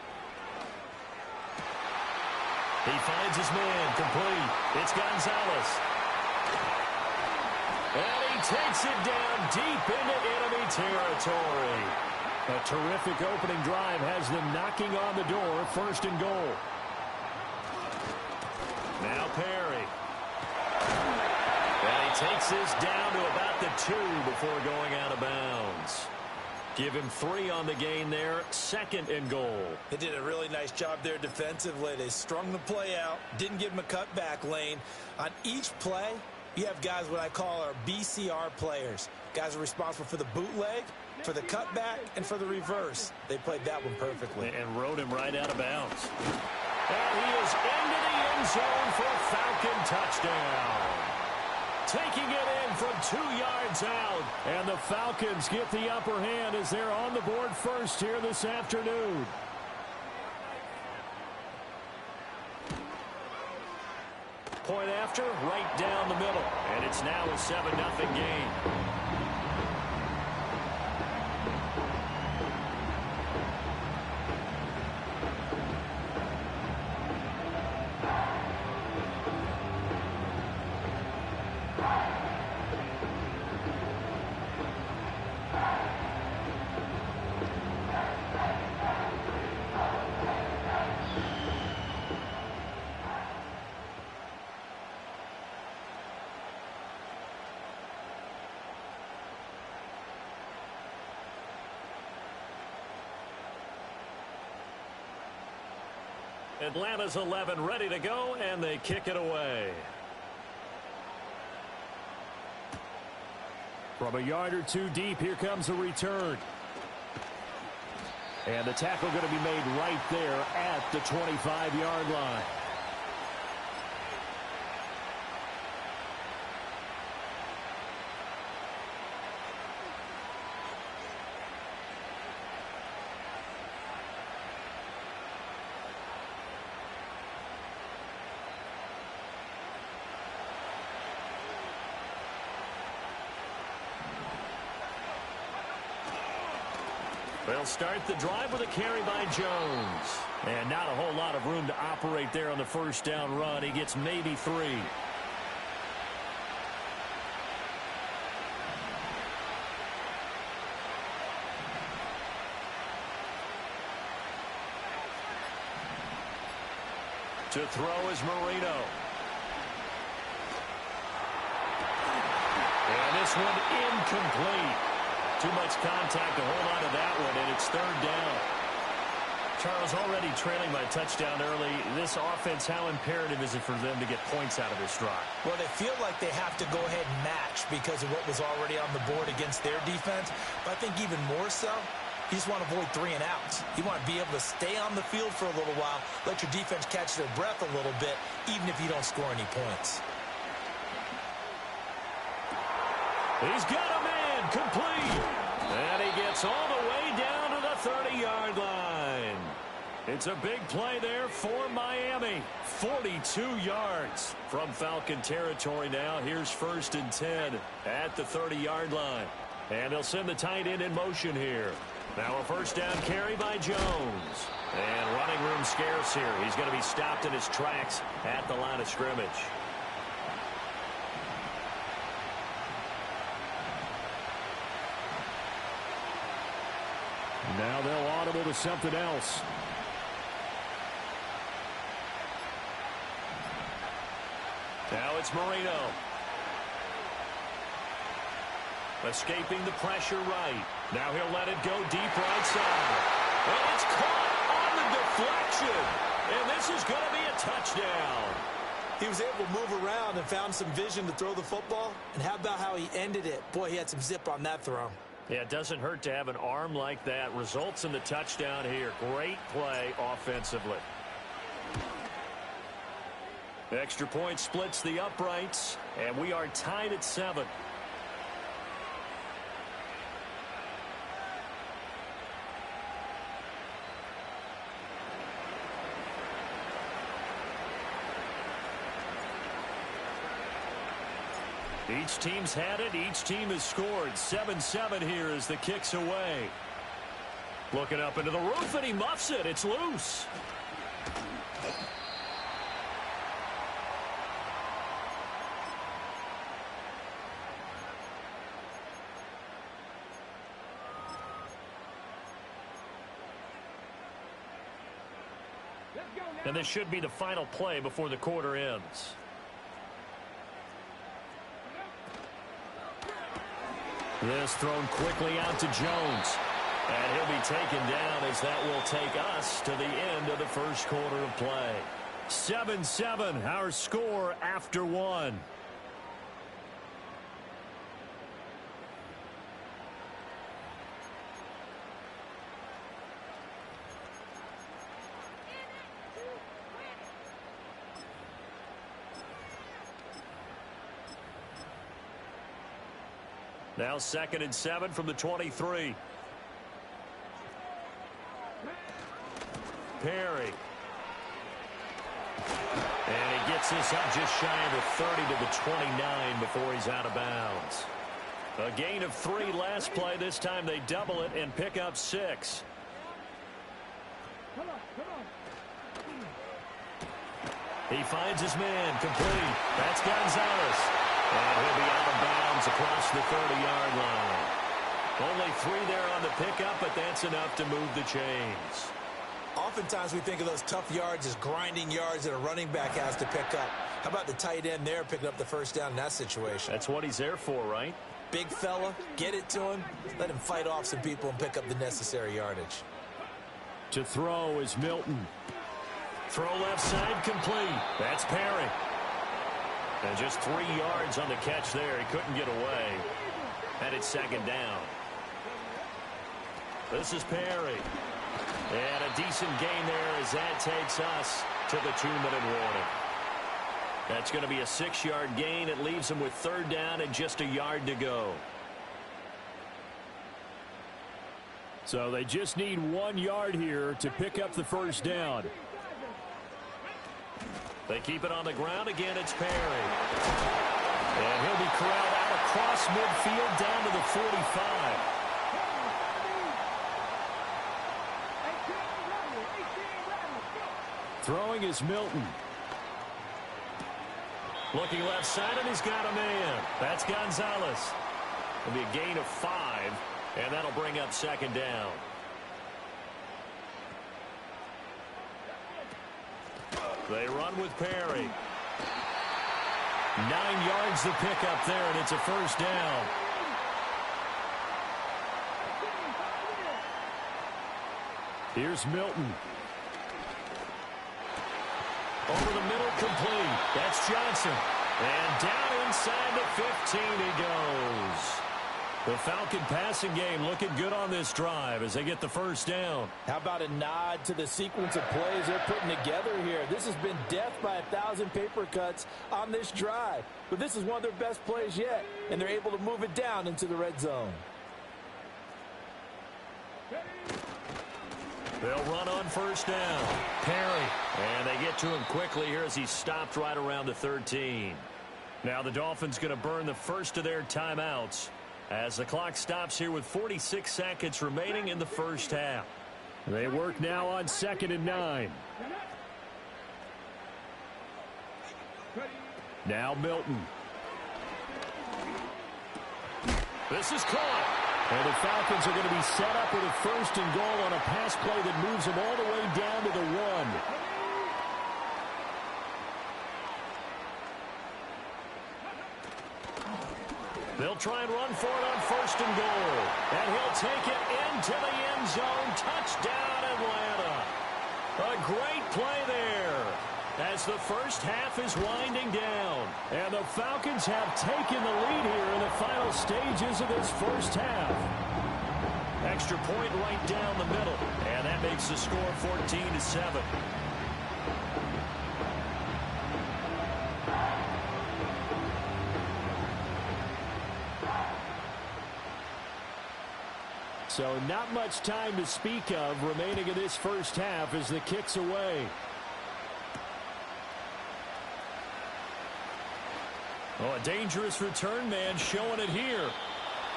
He finds his man, complete. It's Gonzalez. And he takes it down deep into enemy territory. A terrific opening drive has them knocking on the door, 1st and goal. Now Perry. And he takes this down to about the 2 before going out of bounds. Give him 3 on the gain there, 2nd and goal. They did a really nice job there defensively. They strung the play out, didn't give him a cutback lane. On each play, you have guys what I call our BCR players. Guys are responsible for the bootleg, for the cutback, and for the reverse. They played that one perfectly. And rode him right out of bounds. And he is into the end zone for a Falcon touchdown. Taking it in from 2 yards out. And the Falcons get the upper hand as they're on the board first here this afternoon. Point after, right down the middle. And it's now a 7-0 game. Atlanta's 11 ready to go, and they kick it away. From a yard or two deep, here comes a return. And the tackle going to be made right there at the 25-yard line. They'll start the drive with a carry by Jones. And not a whole lot of room to operate there on the first down run. He gets maybe 3. To throw is Marino. And this one incomplete. Too much contact to hold on to that one, and it's 3rd down. Charles, already trailing by touchdown early. This offense, how imperative is it for them to get points out of this drive? Well, they feel like they have to go ahead and match because of what was already on the board against their defense. But I think even more so, you just want to avoid 3 and outs. You want to be able to stay on the field for a little while, let your defense catch their breath a little bit, even if you don't score any points. He's got a man complete. And he gets all the way down to the 30-yard line. It's a big play there for Miami. 42 yards from Falcon territory now. Here's 1st and 10 at the 30-yard line. And they'll send the tight end in motion here. Now a first down carry by Jones. And running room scarce here. He's going to be stopped in his tracks at the line of scrimmage. Now they'll audible to something else. Now it's Marino. Escaping the pressure right. Now he'll let it go deep right side. And it's caught on the deflection. And this is going to be a touchdown. He was able to move around and found some vision to throw the football. And how about how he ended it? Boy, he had some zip on that throw. Yeah, it doesn't hurt to have an arm like that. Results in the touchdown here. Great play offensively. Extra point splits the uprights, and we are tied at 7. Each team's had it. Each team has scored. 7-7 here as the kick's away. Looking up into the roof, and he muffs it. It's loose. And this should be the final play before the quarter ends. This thrown quickly out to Jones. And he'll be taken down as that will take us to the end of the first quarter of play. 7-7, our score after 1. Now 2nd and 7 from the 23. Perry. And he gets this up just shy of the 30 to the 29 before he's out of bounds. A gain of 3 last play. This time they double it and pick up 6. He finds his man complete. That's Gonzalez. And he'll be out of bounds across the 30-yard line. Only 3 there on the pickup, but that's enough to move the chains. Oftentimes we think of those tough yards as grinding yards that a running back has to pick up. How about the tight end there picking up the first down in that situation? That's what he's there for, right? Big fella, get it to him, let him fight off some people and pick up the necessary yardage. To throw is Milton. Throw left side complete. That's Perry. And just 3 yards on the catch there. He couldn't get away. And it's 2nd down. This is Perry. And a decent gain there as that takes us to the 2-minute warning. That's going to be a 6-yard gain. It leaves him with 3rd down and just a yard to go. So they just need 1 yard here to pick up the first down. They keep it on the ground again. It's Perry. And he'll be corralled out across midfield down to the 45. Throwing is Milton. Looking left side, and he's got a man. That's Gonzalez. It'll be a gain of 5, and that'll bring up 2nd down. They run with Perry. 9 yards to pick up there, and it's a first down. Here's Milton. Over the middle, complete. That's Johnson. And down inside the 15 he goes. The Falcon passing game looking good on this drive as they get the first down. How about a nod to the sequence of plays they're putting together here? This has been death by 1,000 paper cuts on this drive. But this is one of their best plays yet, and they're able to move it down into the red zone. They'll run on first down. Perry. And they get to him quickly here as he stopped right around the 13. Now the Dolphins going to burn the first of their timeouts as the clock stops here with 46 seconds remaining in the first half. They work now on 2nd and 9. Now Milton. This is caught. And the Falcons are going to be set up with a 1st and goal on a pass play that moves them all the way down to the 1. They'll try and run for it on 1st and goal. And he'll take it into the end zone. Touchdown, Atlanta. A great play there as the first half is winding down. And the Falcons have taken the lead here in the final stages of this first half. Extra point right down the middle. And that makes the score 14-7. So not much time to speak of remaining in this first half as the kick's away. Oh, a dangerous return man showing it here.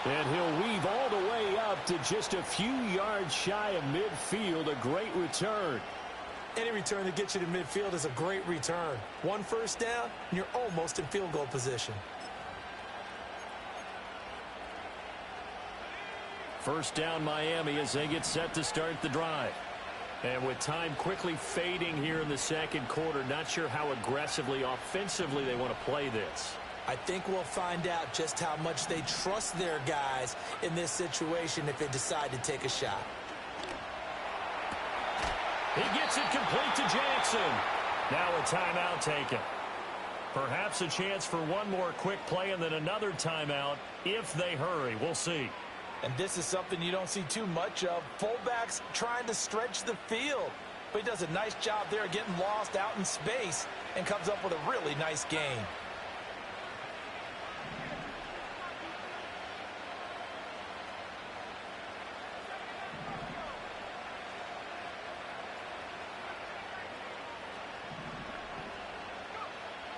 And he'll weave all the way up to just a few yards shy of midfield. A great return. Any return that gets you to midfield is a great return. 1 first down, and you're almost in field goal position. First down Miami as they get set to start the drive. And with time quickly fading here in the second quarter, not sure how aggressively, offensively they want to play this. I think we'll find out just how much they trust their guys in this situation if they decide to take a shot. He gets it complete to Jackson. Now a timeout taken. Perhaps a chance for one more quick play and then another timeout if they hurry. We'll see. And this is something you don't see too much of. Fullbacks trying to stretch the field. But he does a nice job there getting lost out in space and comes up with a really nice gain.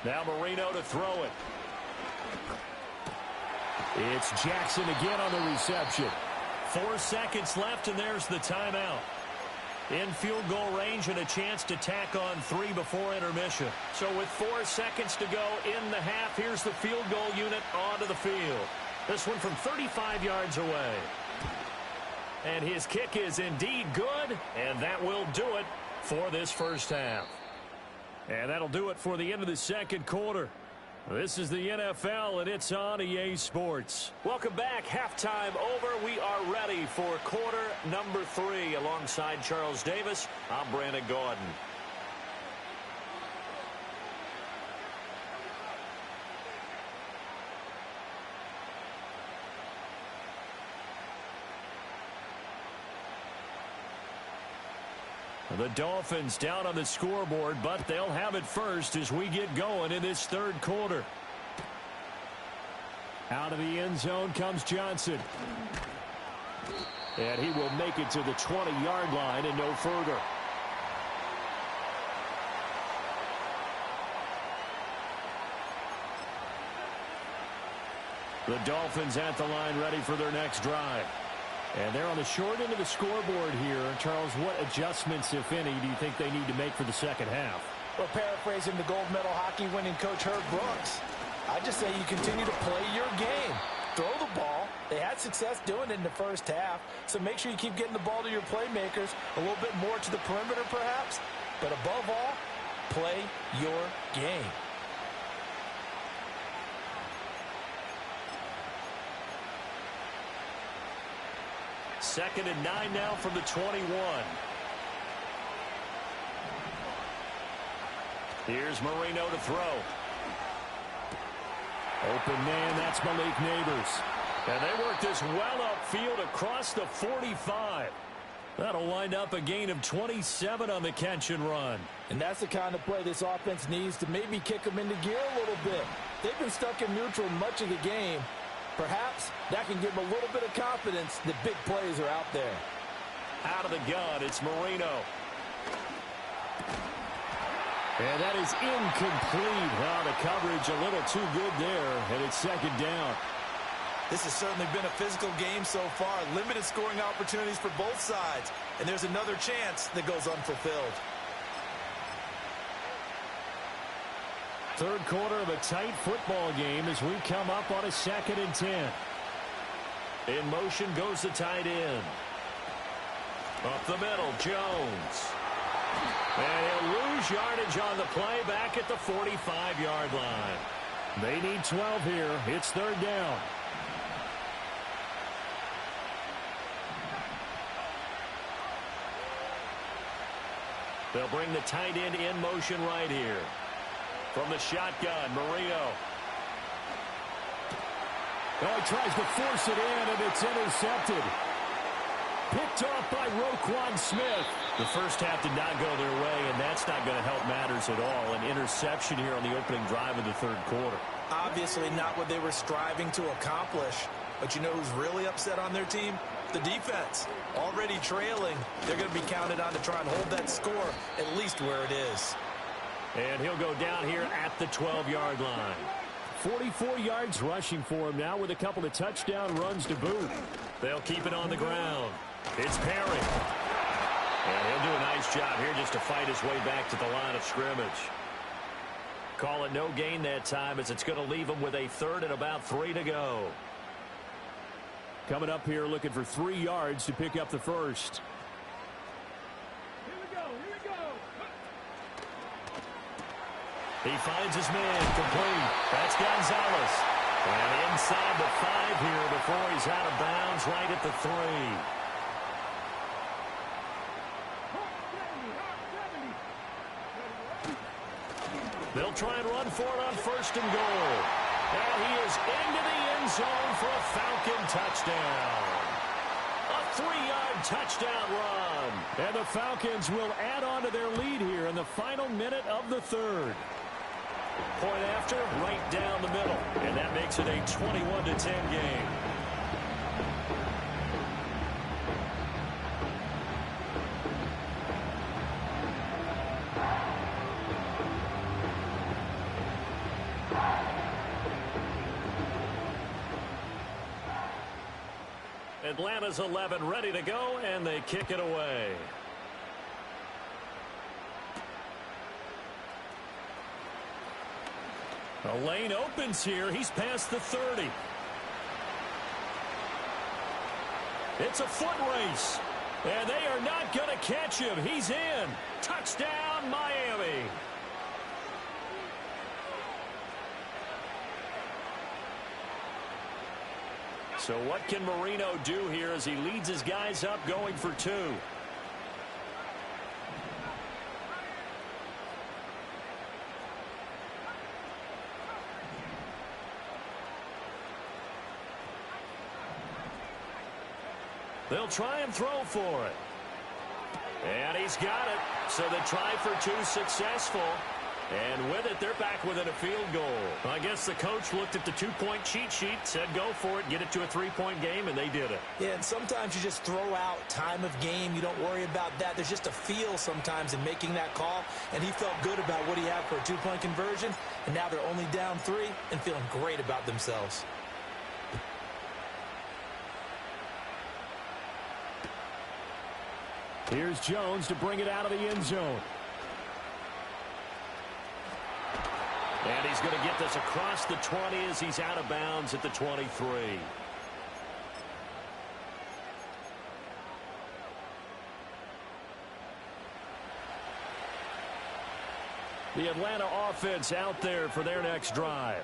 Now Marino to throw it. It's Jackson again on the reception. 4 seconds left, and there's the timeout. In field goal range and a chance to tack on 3 before intermission. So with 4 seconds to go in the half, here's the field goal unit onto the field. This one from 35 yards away. And his kick is indeed good, and that will do it for this first half. And that'll do it for the end of the second quarter. This is the NFL, and it's on EA Sports. Welcome back. Halftime over. We are ready for quarter number 3. Alongside Charles Davis, I'm Brandon Gordon. The Dolphins down on the scoreboard, but they'll have it first as we get going in this third quarter. Out of the end zone comes Johnson. And he will make it to the 20-yard line and no further. The Dolphins at the line ready for their next drive. And they're on the short end of the scoreboard here. Charles, what adjustments, if any, do you think they need to make for the second half? Well, paraphrasing the gold medal hockey winning coach Herb Brooks, I just say you continue to play your game. Throw the ball. They had success doing it in the first half, so make sure you keep getting the ball to your playmakers, a little bit more to the perimeter perhaps, but above all, play your game. Second and 9 now from the 21. Here's Marino to throw. Open man, that's Malik Neighbors. And they work this well upfield across the 45. That'll wind up a gain of 27 on the catch and run. And that's the kind of play this offense needs to maybe kick them into gear a little bit. They've been stuck in neutral much of the game. Perhaps that can give them a little bit of confidence that big plays are out there. Out of the gun, it's Marino. And that is incomplete. Well, the coverage a little too good there, and it's second down. This has certainly been a physical game so far. Limited scoring opportunities for both sides. And there's another chance that goes unfulfilled. Third quarter of a tight football game as we come up on a 2nd and 10. In motion goes the tight end. Up the middle, Jones. And he'll lose yardage on the play back at the 45-yard line. They need 12 here. It's third down. They'll bring the tight end in motion right here. From the shotgun, Marino. Oh, he tries to force it in, and it's intercepted. Picked off by Roquan Smith. The first half did not go their way, and that's not going to help matters at all. An interception here on the opening drive of the third quarter. Obviously not what they were striving to accomplish. But you know who's really upset on their team? The defense. Already trailing. They're going to be counted on to try and hold that score at least where it is. And he'll go down here at the 12-yard line. 44 yards rushing for him now with a couple of touchdown runs to boot. They'll keep it on the ground. It's Perry. And he'll do a nice job here just to fight his way back to the line of scrimmage. Call it no gain that time as it's going to leave him with a third and about 3 to go. Coming up here looking for 3 yards to pick up the first. He finds his man complete. That's Gonzalez. And inside the 5 here before he's out of bounds right at the 3. They'll try and run for it on 1st and goal. And he is into the end zone for a Falcon touchdown. A 3-yard touchdown run. And the Falcons will add on to their lead here in the final minute of the third. Point after, right down the middle. And that makes it a 21-10 game. Atlanta's 11 ready to go, and they kick it away. A lane opens here. He's past the 30. It's a foot race, and they are not going to catch him. He's in. Touchdown, Miami. So what can Marino do here as he leads his guys up going for 2? They'll try and throw for it. And he's got it. So the try for 2 successful. And with it, they're back within a field goal. I guess the coach looked at the 2-point cheat sheet, said go for it, get it to a 3-point game, and they did it. Yeah, and sometimes you just throw out time of game. You don't worry about that. There's just a feel sometimes in making that call, and he felt good about what he had for a 2-point conversion, and now they're only down 3 and feeling great about themselves. Here's Jones to bring it out of the end zone. And he's going to get this across the 20 as he's out of bounds at the 23. The Atlanta offense out there for their next drive.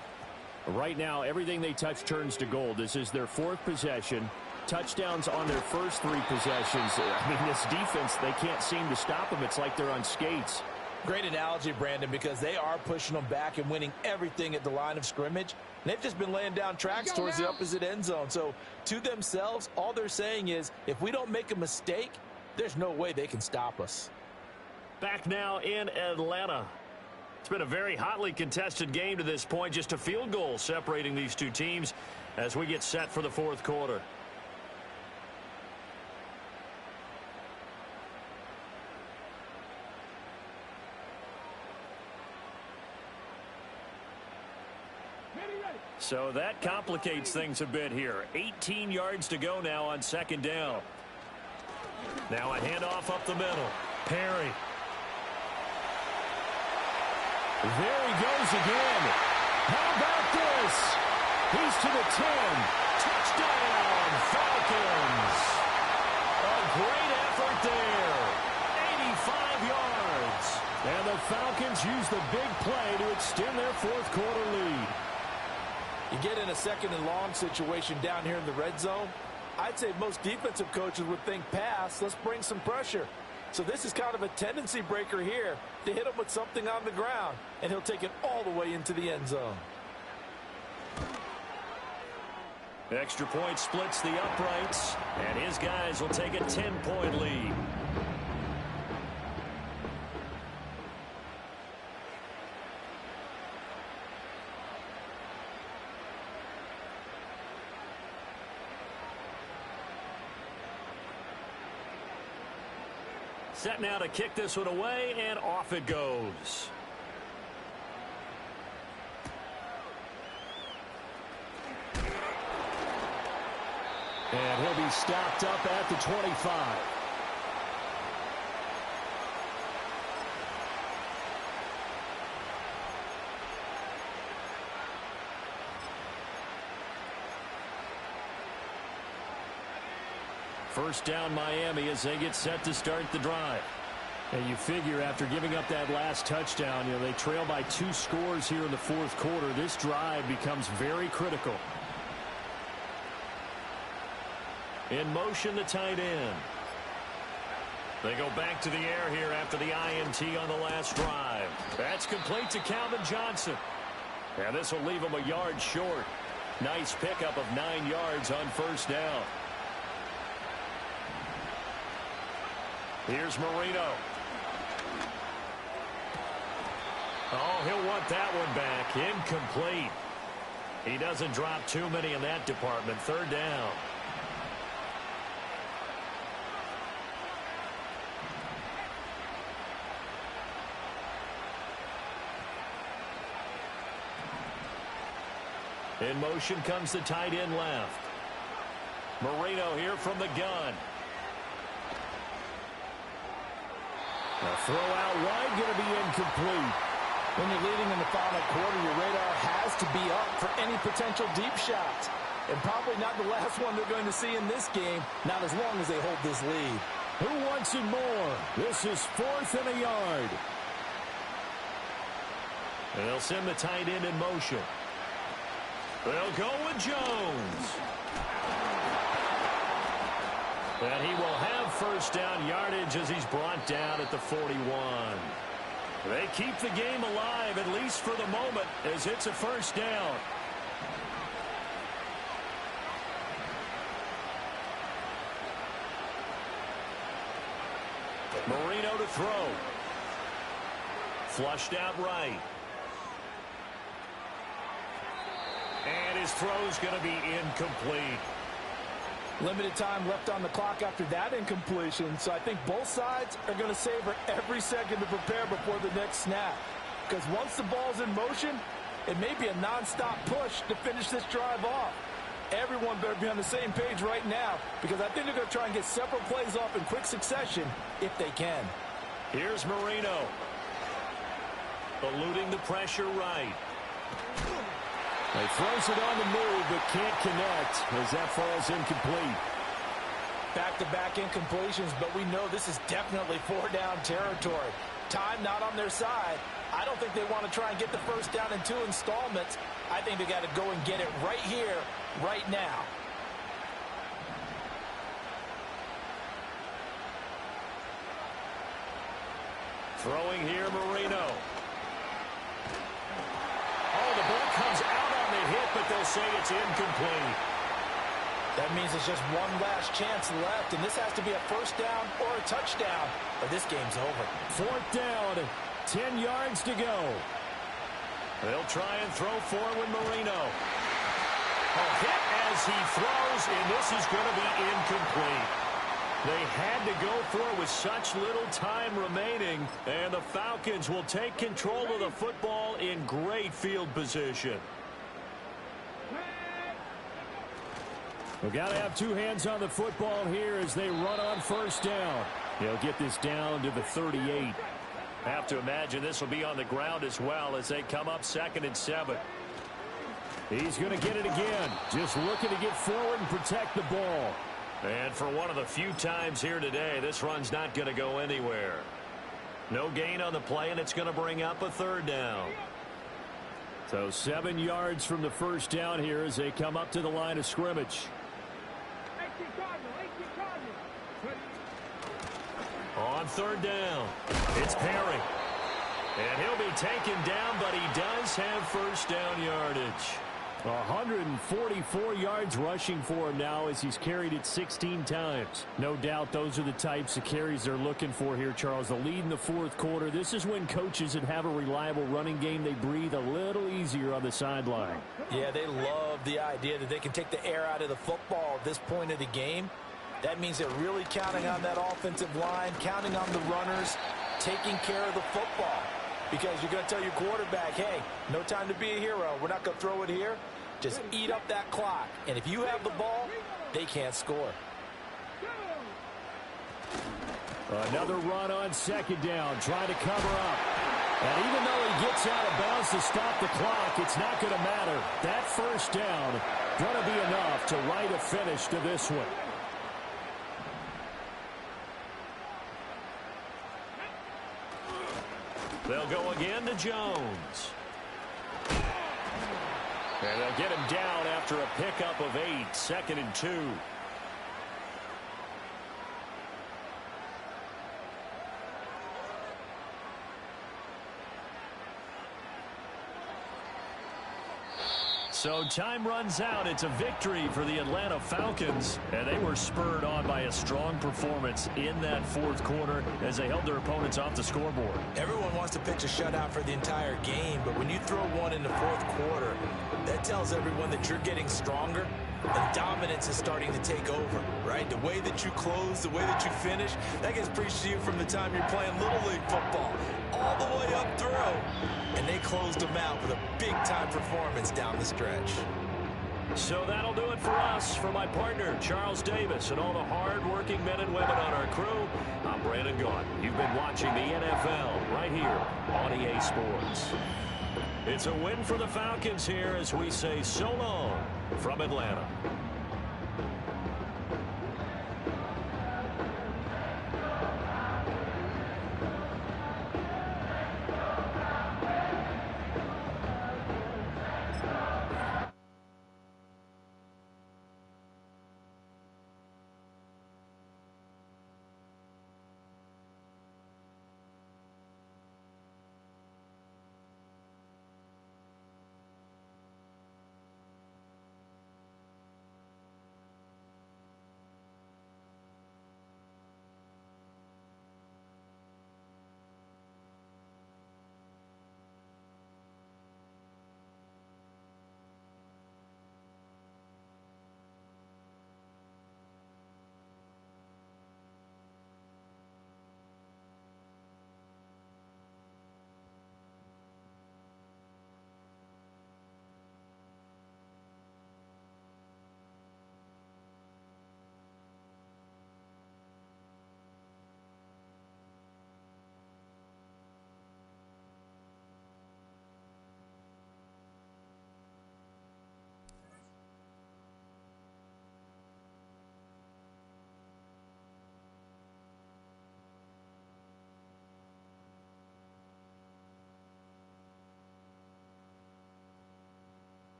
Right now, everything they touch turns to gold. This is their 4th possession. Touchdowns on their first 3 possessions. I mean, this defense, they can't seem to stop them. It's like they're on skates. Great analogy, Brandon, because they are pushing them back and winning everything at the line of scrimmage. And they've just been laying down tracks towards the opposite end zone. So to themselves, all they're saying is, if we don't make a mistake, there's no way they can stop us. Back now in Atlanta. It's been a very hotly contested game to this point. Just a field goal separating these 2 teams as we get set for the 4th quarter. So that complicates things a bit here. 18 yards to go now on 2nd down. Now a handoff up the middle. Perry. There he goes again. How about this? He's to the 10. Touchdown, Falcons. A great effort there. 85 yards. And the Falcons use the big play to extend their 4th quarter lead. You get in a 2nd and long situation down here in the red zone. I'd say most defensive coaches would think pass. Let's bring some pressure. So this is kind of a tendency breaker here to hit him with something on the ground. And he'll take it all the way into the end zone. Extra point splits the uprights. And his guys will take a 10-point lead. Set now to kick this one away, and off it goes. And he'll be stopped up at the 25. First down Miami as they get set to start the drive. And you figure after giving up that last touchdown, they trail by 2 scores here in the 4th quarter. This drive becomes very critical. In motion, the tight end. They go back to the air here after the INT on the last drive. That's complete to Calvin Johnson. And this will leave him a yard short. Nice pickup of 9 yards on first down. Here's Marino. Oh, he'll want that one back. Incomplete. He doesn't drop too many in that department. 3rd down. In motion comes the tight end left. Marino here from the gun. A throw out wide, going to be incomplete. When you're leading in the final quarter, your radar has to be up for any potential deep shots. And probably not the last one they're going to see in this game, not as long as they hold this lead. Who wants it more? This is 4th and a yard. And they'll send the tight end in motion. They'll go with Jones. And he will have first down yardage as he's brought down at the 41. They keep the game alive, at least for the moment, as it's a first down. Marino to throw. Flushed out right. And his throw's going to be incomplete. Limited time left on the clock after that incompletion, so I think both sides are going to savor every second to prepare before the next snap. Because once the ball's in motion, it may be a nonstop push to finish this drive off. Everyone better be on the same page right now, because I think they're going to try and get several plays off in quick succession if they can. Here's Marino. Eluding the pressure right. He throws it on the move, but can't connect as that falls incomplete. Back-to-back incompletions, but we know this is definitely 4-down territory. Time not on their side. I don't think they want to try and get the first down in 2 installments. I think they got to go and get it right here, right now. Throwing here, Marino. Oh, the ball comes out on the hit, but they'll say it's incomplete. That means it's just one last chance left, and this has to be a first down or a touchdown, or this game's over. 4th down, 10 yards to go. They'll try and throw forward Marino. A hit as he throws, and this is going to be incomplete. They had to go for it with such little time remaining, and the Falcons will take control of the football in great field position. We've got to have 2 hands on the football here as they run on first down. They'll get this down to the 38. Have to imagine this will be on the ground as well as they come up 2nd and 7. He's going to get it again. Just looking to get forward and protect the ball. And for one of the few times here today, this run's not going to go anywhere. No gain on the play, and it's going to bring up a 3rd down. So 7 yards from the first down here as they come up to the line of scrimmage. On 3rd down, it's Perry. And he'll be taken down, but he does have first down yardage. 144 yards rushing for him now as he's carried it 16 times. No doubt those are the types of carries they're looking for here, Charles. The lead in the 4th quarter. This is when coaches that have a reliable running game, they breathe a little easier on the sideline. Yeah, they love the idea that they can take the air out of the football at this point of the game. That means they're really counting on that offensive line, counting on the runners, taking care of the football. Because you're going to tell your quarterback, hey, no time to be a hero. We're not going to throw it here. Just eat up that clock. And if you have the ball, they can't score. Another run on 2nd down, trying to cover up. And even though he gets out of bounds to stop the clock, it's not going to matter. That first down going to be enough to write a finish to this one. They'll go again to Jones. And they'll get him down after a pickup of 8, 2nd and 2. So time runs out. It's a victory for the Atlanta Falcons. And they were spurred on by a strong performance in that 4th quarter as they held their opponents off the scoreboard. Everyone wants to pitch a shutout for the entire game, but when you throw one in the 4th quarter, that tells everyone that you're getting stronger and dominance is starting to take over, right? The way that you close, the way that you finish, that gets preached to you from the time you're playing Little League football all the way up through. And they closed them out with a big-time performance down the stretch. So that'll do it for us. For my partner, Charles Davis, and all the hard-working men and women on our crew, I'm Brandon Gaudin. You've been watching the NFL right here on EA Sports. It's a win for the Falcons here as we say so long from Atlanta.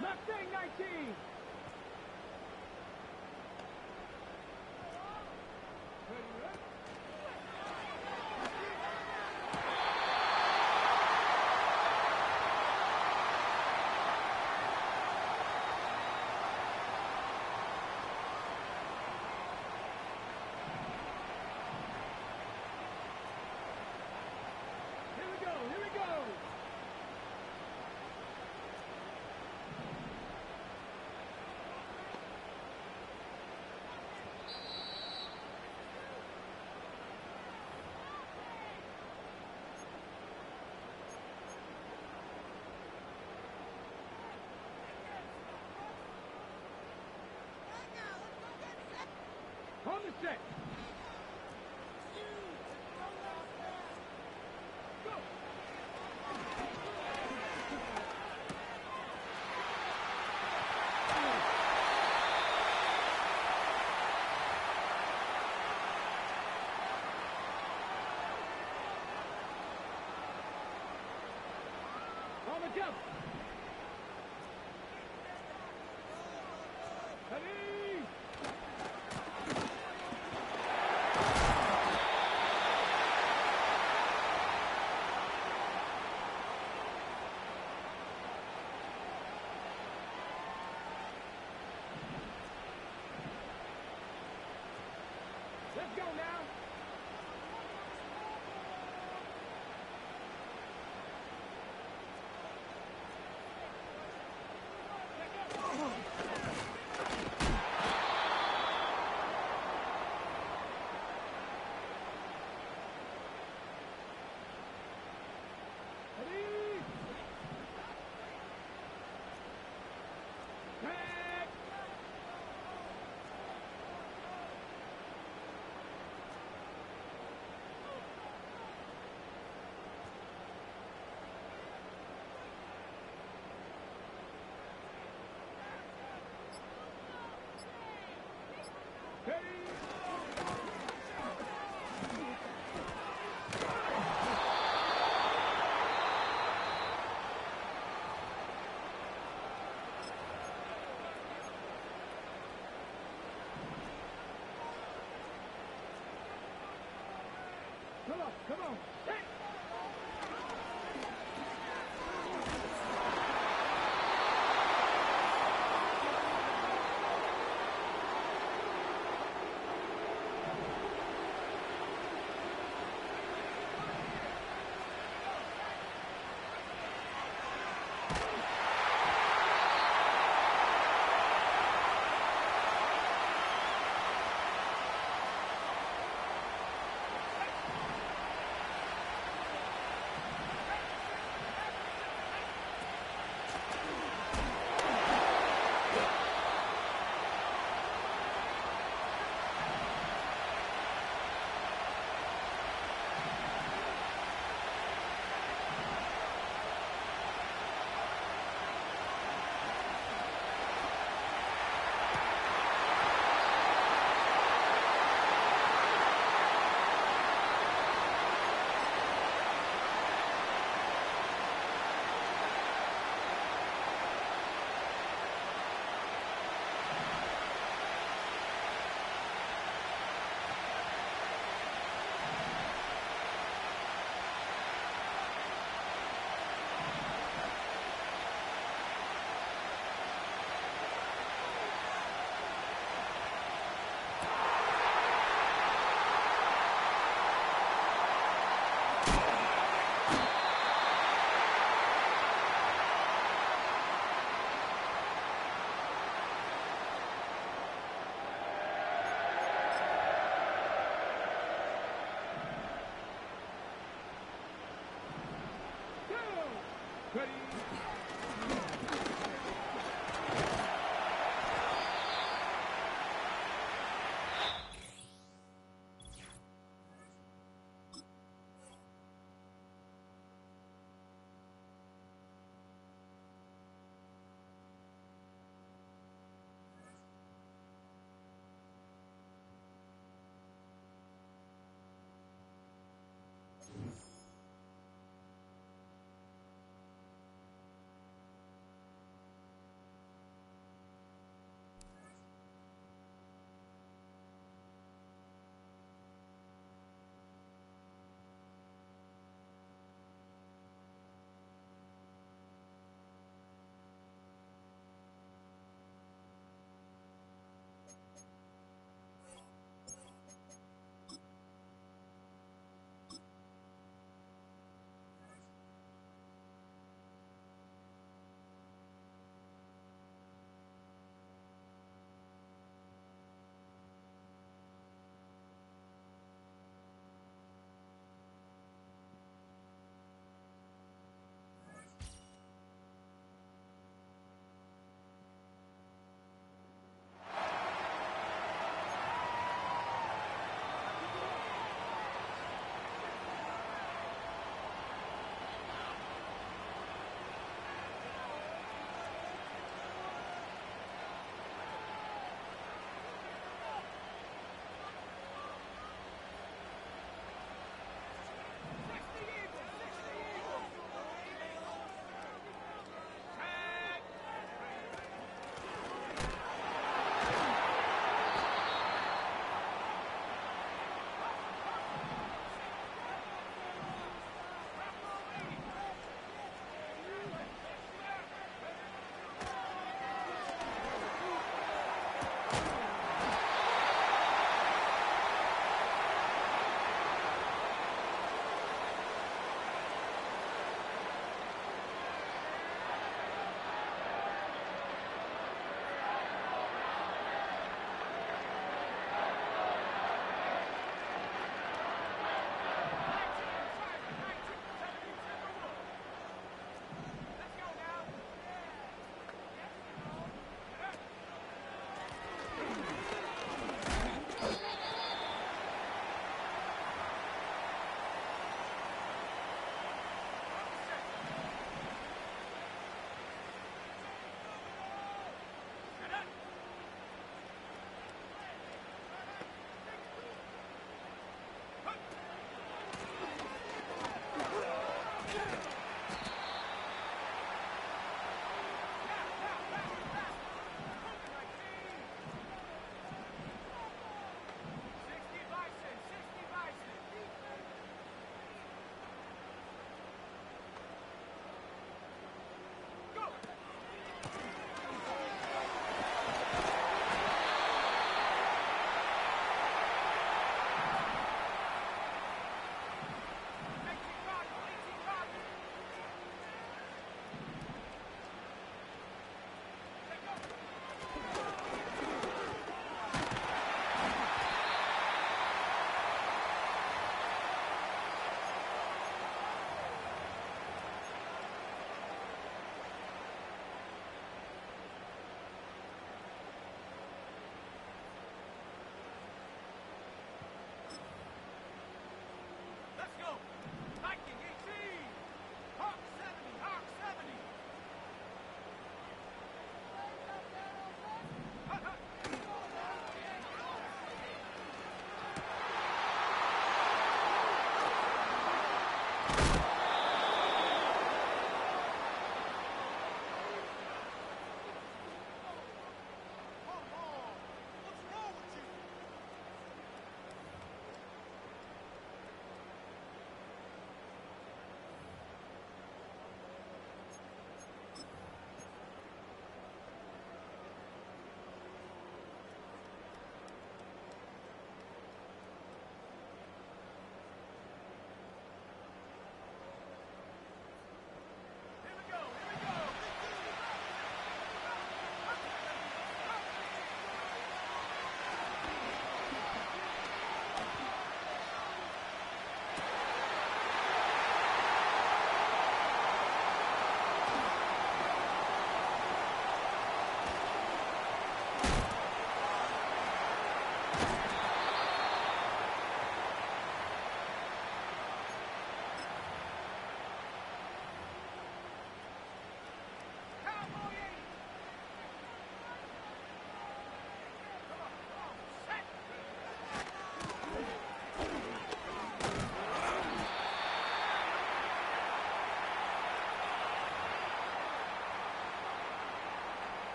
Mustang 19. On the set. Go. On the jump. Ready. go now. Come on. Hey.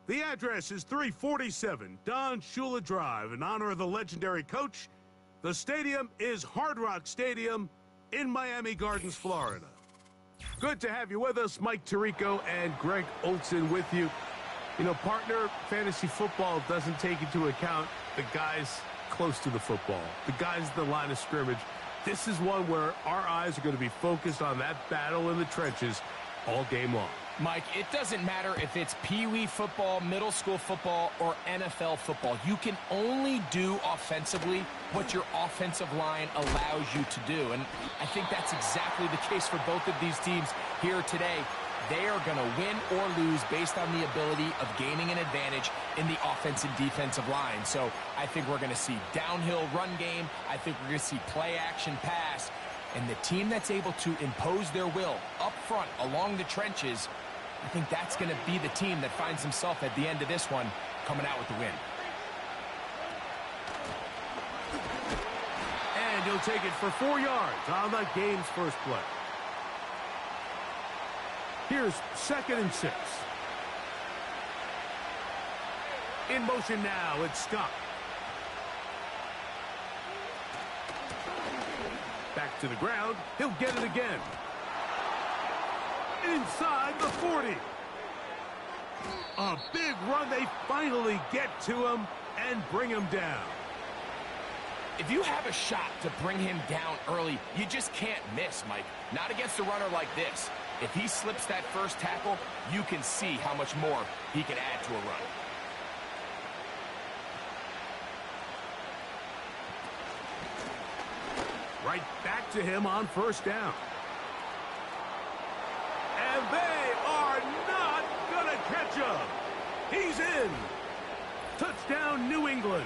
The address is 347 Don Shula Drive. In honor of the legendary coach, the stadium is Hard Rock Stadium in Miami Gardens, Florida. Good to have you with us. Mike Tirico and Greg Olson with you. You know, partner, fantasy football doesn't take into account the guys close to the football, the guys at the line of scrimmage. This is one where our eyes are going to be focused on that battle in the trenches all game long. Mike, it doesn't matter if it's Pee-wee football, middle school football, or NFL football. You can only do offensively what your offensive line allows you to do. And I think that's exactly the case for both of these teams here today. They are going to win or lose based on the ability of gaining an advantage in the offense and defensive line. So I think we're going to see downhill run game. I think we're going to see play action pass. And the team that's able to impose their will up front along the trenches, I think that's going to be the team that finds himself at the end of this one coming out with the win. And he'll take it for 4 yards on the game's first play. Here's 2nd and 6. In motion now, it's Scott. Back to the ground. He'll get it again. Inside the 40. A big run. They finally get to him and bring him down. If you have a shot to bring him down early, you just can't miss, Mike. Not against a runner like this. If he slips that first tackle, you can see how much more he can add to a run. Right back to him on 1st down. And they are not going to catch him. He's in. Touchdown, New England.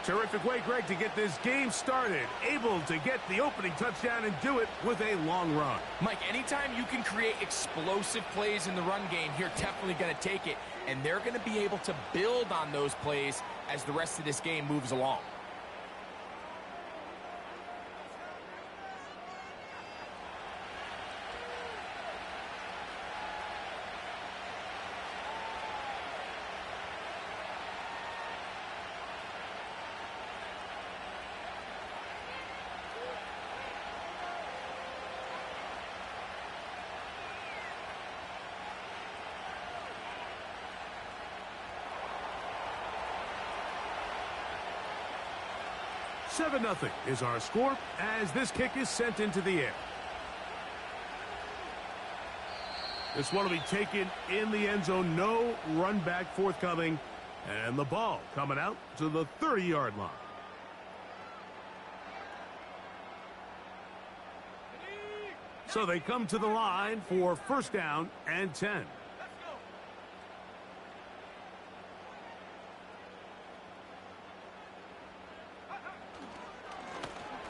Terrific way, Greg, to get this game started. Able to get the opening touchdown and do it with a long run. Mike, anytime you can create explosive plays in the run game, you're definitely going to take it. And they're going to be able to build on those plays as the rest of this game moves along. Seven 0 is our score as this kick is sent into the air. This one will be taken in the end zone. No run back forthcoming. And the ball coming out to the 30-yard line. So they come to the line for 1st down and 10.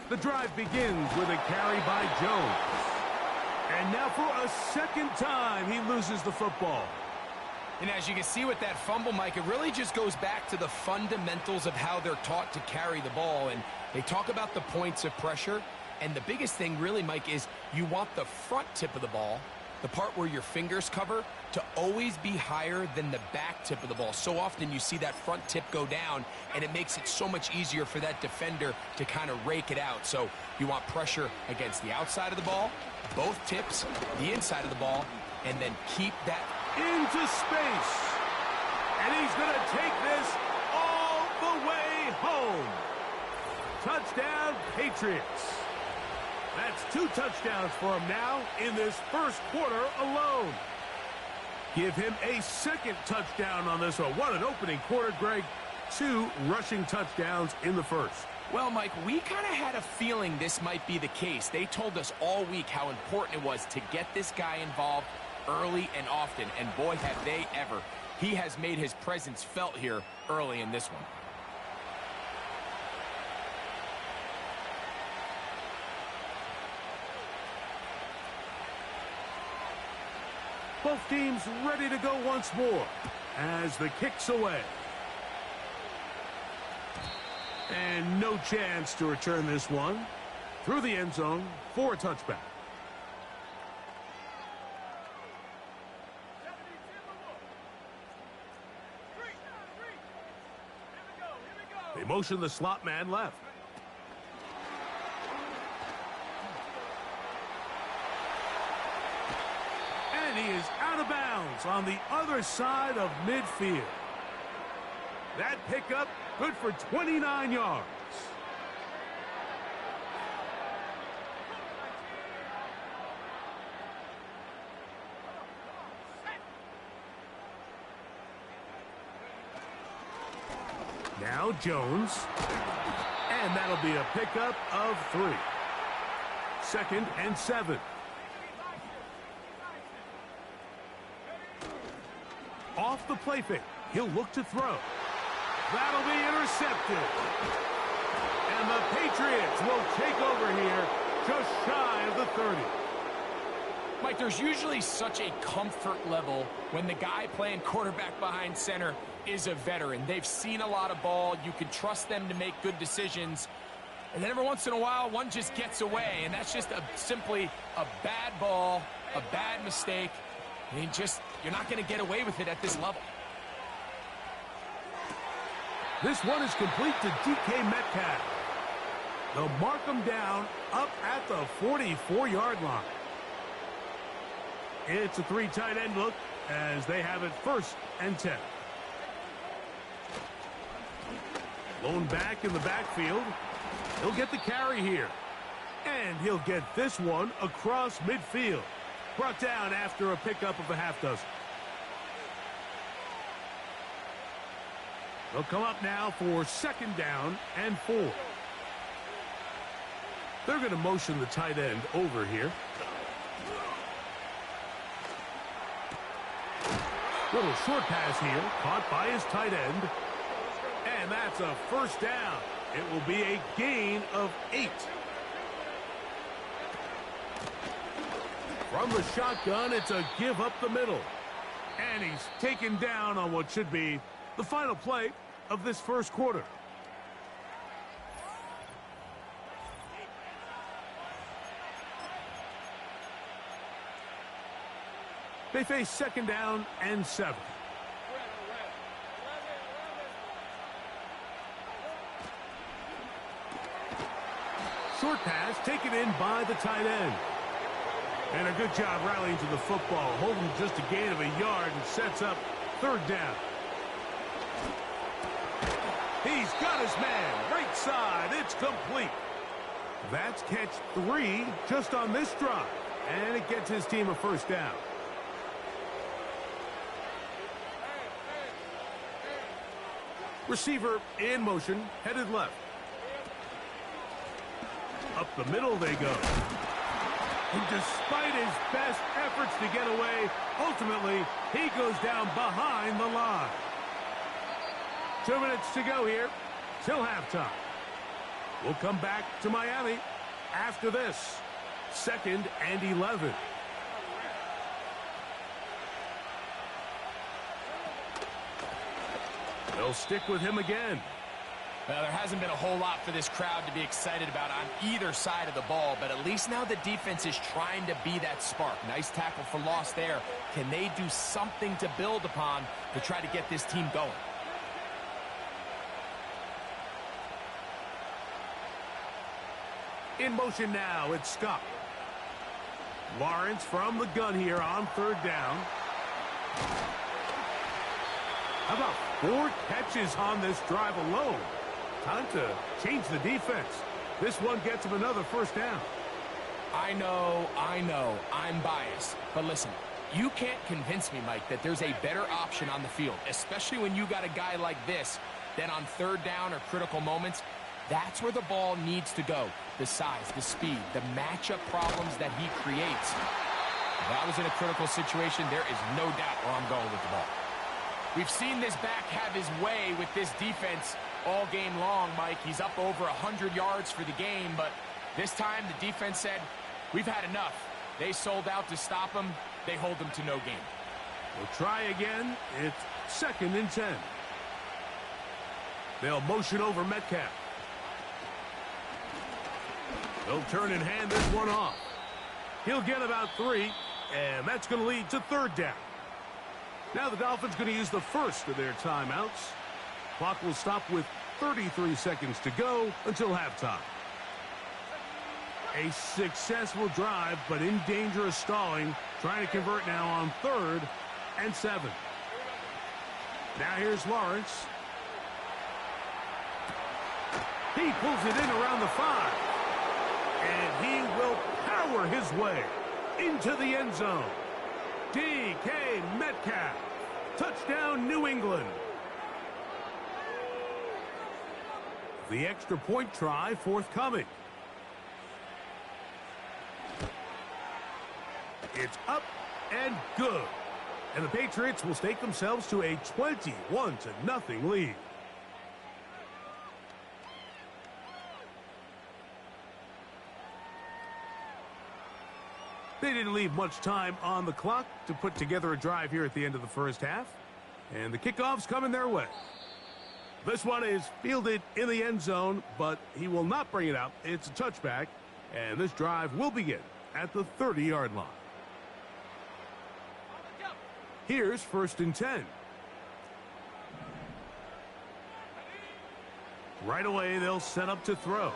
The drive begins with a carry by Jones. And now for a 2nd time, he loses the football. And as you can see with that fumble, Mike, it really just goes back to the fundamentals of how they're taught to carry the ball. And they talk about the points of pressure. And the biggest thing really, Mike, is you want the front tip of the ball, the part where your fingers cover, to always be higher than the back tip of the ball. So often you see that front tip go down, and it makes it so much easier for that defender to kind of rake it out. So you want pressure against the outside of the ball, both tips, the inside of the ball, and then keep that into space. And he's going to take this all the way home. Touchdown, Patriots. That's 2 touchdowns for him now in this 1st quarter alone. Give him a 2nd touchdown on this one. What an opening quarter, Greg. 2 rushing touchdowns in the 1st. Well, Mike, we kind of had a feeling this might be the case. They told us all week how important it was to get this guy involved early and often. And boy, have they ever. He has made his presence felt here early in this one. Both teams ready to go once more as the kick's away. And no chance to return this one through the end zone for a touchback. They motion the slot man left. And he is out of bounds on the other side of midfield. That pickup good for 29 yards. Now Jones. And that'll be a pickup of 3. 2nd and 7. Off the play fake. He'll look to throw. That'll be intercepted. And the Patriots will take over here just shy of the 30. Mike, there's usually such a comfort level when the guy playing quarterback behind center is a veteran. They've seen a lot of ball. You can trust them to make good decisions. And then every once in a while, one just gets away. And that's just simply a bad ball, a bad mistake. And you're not going to get away with it at this level. This one is complete to DK Metcalf. They'll mark him down up at the 44-yard line. It's a 3 tight end look as they have it 1st and 10. Lone back in the backfield. He'll get the carry here. And he'll get this one across midfield. Brought down after a pickup of a half dozen. They'll come up now for 2nd down and 4. They're going to motion the tight end over here. Little short pass here, caught by his tight end. And that's a 1st down. It will be a gain of 8. From the shotgun, it's a give up the middle. And he's taken down on what should be the final play of this 1st quarter. They face 2nd down and 7. Short pass taken in by the tight end. And a good job rallying to the football, holding just a gain of a yard and sets up 3rd down. He's got his man, right side, it's complete. That's catch 3 just on this drive, and it gets his team a 1st down. Receiver in motion, headed left. Up the middle they go. And despite his best efforts to get away, ultimately, he goes down behind the line. 2 minutes to go here till halftime. We'll come back to Miami after this. 2nd and 11. They'll stick with him again. Well, there hasn't been a whole lot for this crowd to be excited about on either side of the ball, but at least now the defense is trying to be that spark. Nice tackle for loss there. Can they do something to build upon to try to get this team going? In motion now, it's Scott. Lawrence from the gun here on 3rd down. How about 4 catches on this drive alone? Time to change the defense. This one gets him another 1st down. I know, I'm biased. But listen, you can't convince me, Mike, that there's a better option on the field, especially when you got a guy like this, that on 3rd down or critical moments, that's where the ball needs to go. The size, the speed, the matchup problems that he creates. If I was in a critical situation, there is no doubt where I'm going with the ball. We've seen this back have his way with this defense all game long, Mike. He's up over 100 yards for the game, but this time the defense said, we've had enough. They sold out to stop him. They hold him to no gain. We'll try again. It's 2nd and 10. They'll motion over Metcalf. They'll turn and hand this one off. He'll get about 3, and that's going to lead to 3rd down. Now the Dolphins going to use the first of their timeouts. Clock will stop with 33 seconds to go until halftime. A successful drive, but in danger of stalling. Trying to convert now on 3rd and 7. Now here's Lawrence. He pulls it in around the 5. And he will power his way into the end zone. DK Metcalf. Touchdown, New England. The extra point try forthcoming. It's up and good. And the Patriots will stake themselves to a 21-0 lead. They didn't leave much time on the clock to put together a drive here at the end of the first half. And the kickoff's coming their way. This one is fielded in the end zone, but he will not bring it out. It's a touchback, and this drive will begin at the 30-yard line. Here's 1st and 10. Right away, they'll set up to throw.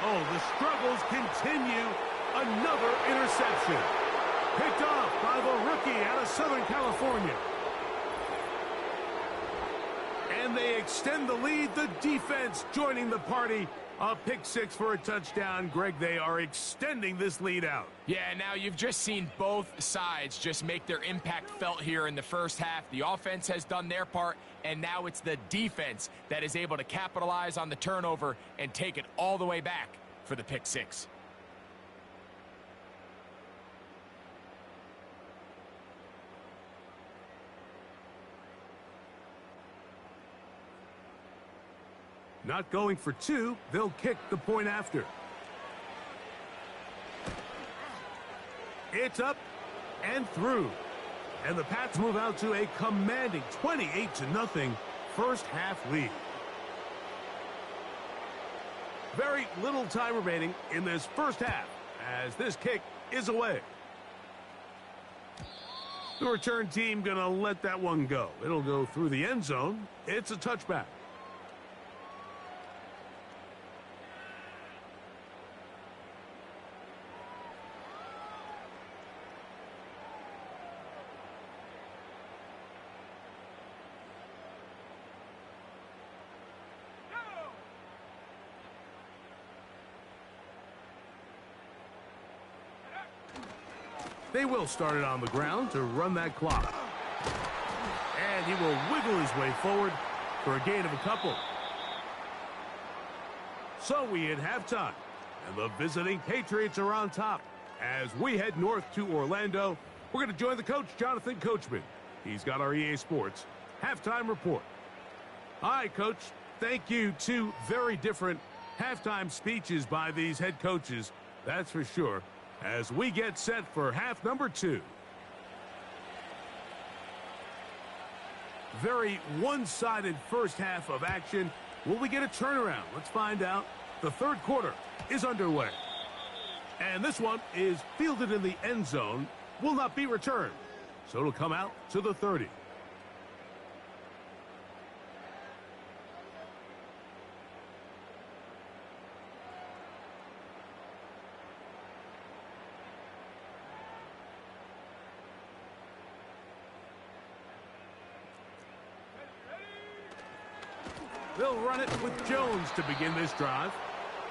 Oh, the struggles continue. Another interception. Picked off by the rookie out of Southern California. And they extend the lead. The defense joining the party. A pick 6 for a touchdown. Greg, they are extending this lead out. Yeah, now you've just seen both sides just make their impact felt here in the first half. The offense has done their part, and now it's the defense that is able to capitalize on the turnover and take it all the way back for the pick 6. Not going for 2, they'll kick the point after. It's up and through. And the Pats move out to a commanding 28-0 first half lead. Very little time remaining in this first half as this kick is away. The return team gonna let that one go. It'll go through the end zone. It's a touchback. They will start it on the ground to run that clock. And he will wiggle his way forward for a gain of a couple. So we hit halftime, and the visiting Patriots are on top. As we head north to Orlando, we're going to join the coach, Jonathan Coachman. He's got our EA Sports halftime report. Hi, Coach. Thank you. 2 very different halftime speeches by these head coaches, that's for sure, as we get set for half number 2. Very one-sided first half of action. Will we get a turnaround? Let's find out. The third quarter is underway. And this one is fielded in the end zone. Will not be returned. So it'll come out to the 30. They'll run it with Jones to begin this drive.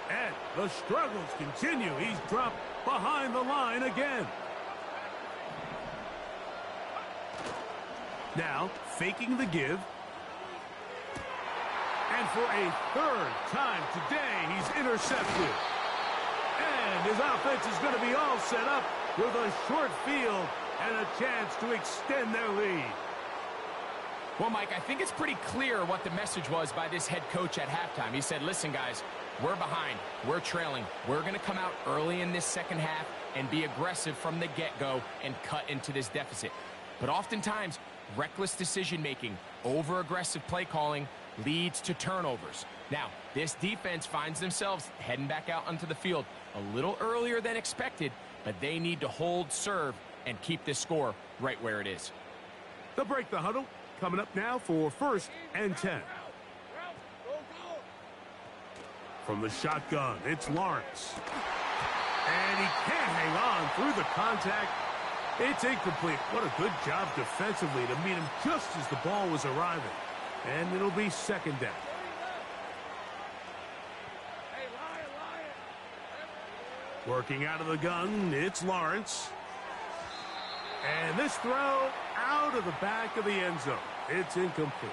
And the struggles continue. He's dropped behind the line again. Now, faking the give. And for a third time today, he's intercepted. And his offense is going to be all set up with a short field and a chance to extend their lead. Well, Mike, I think it's pretty clear what the message was by this head coach at halftime. He said, listen, guys, we're behind. We're trailing. We're going to come out early in this second half and be aggressive from the get-go and cut into this deficit. But oftentimes, reckless decision-making, over-aggressive play calling leads to turnovers. Now, this defense finds themselves heading back out onto the field a little earlier than expected, but they need to hold serve and keep this score right where it is. They'll break the huddle. Coming up now for 1st and 10. From the shotgun, it's Lawrence. And he can't hang on through the contact. It's incomplete. What a good job defensively to meet him just as the ball was arriving. And it'll be 2nd down. Working out of the gun, it's Lawrence. And this throw out of the back of the end zone. It's incomplete.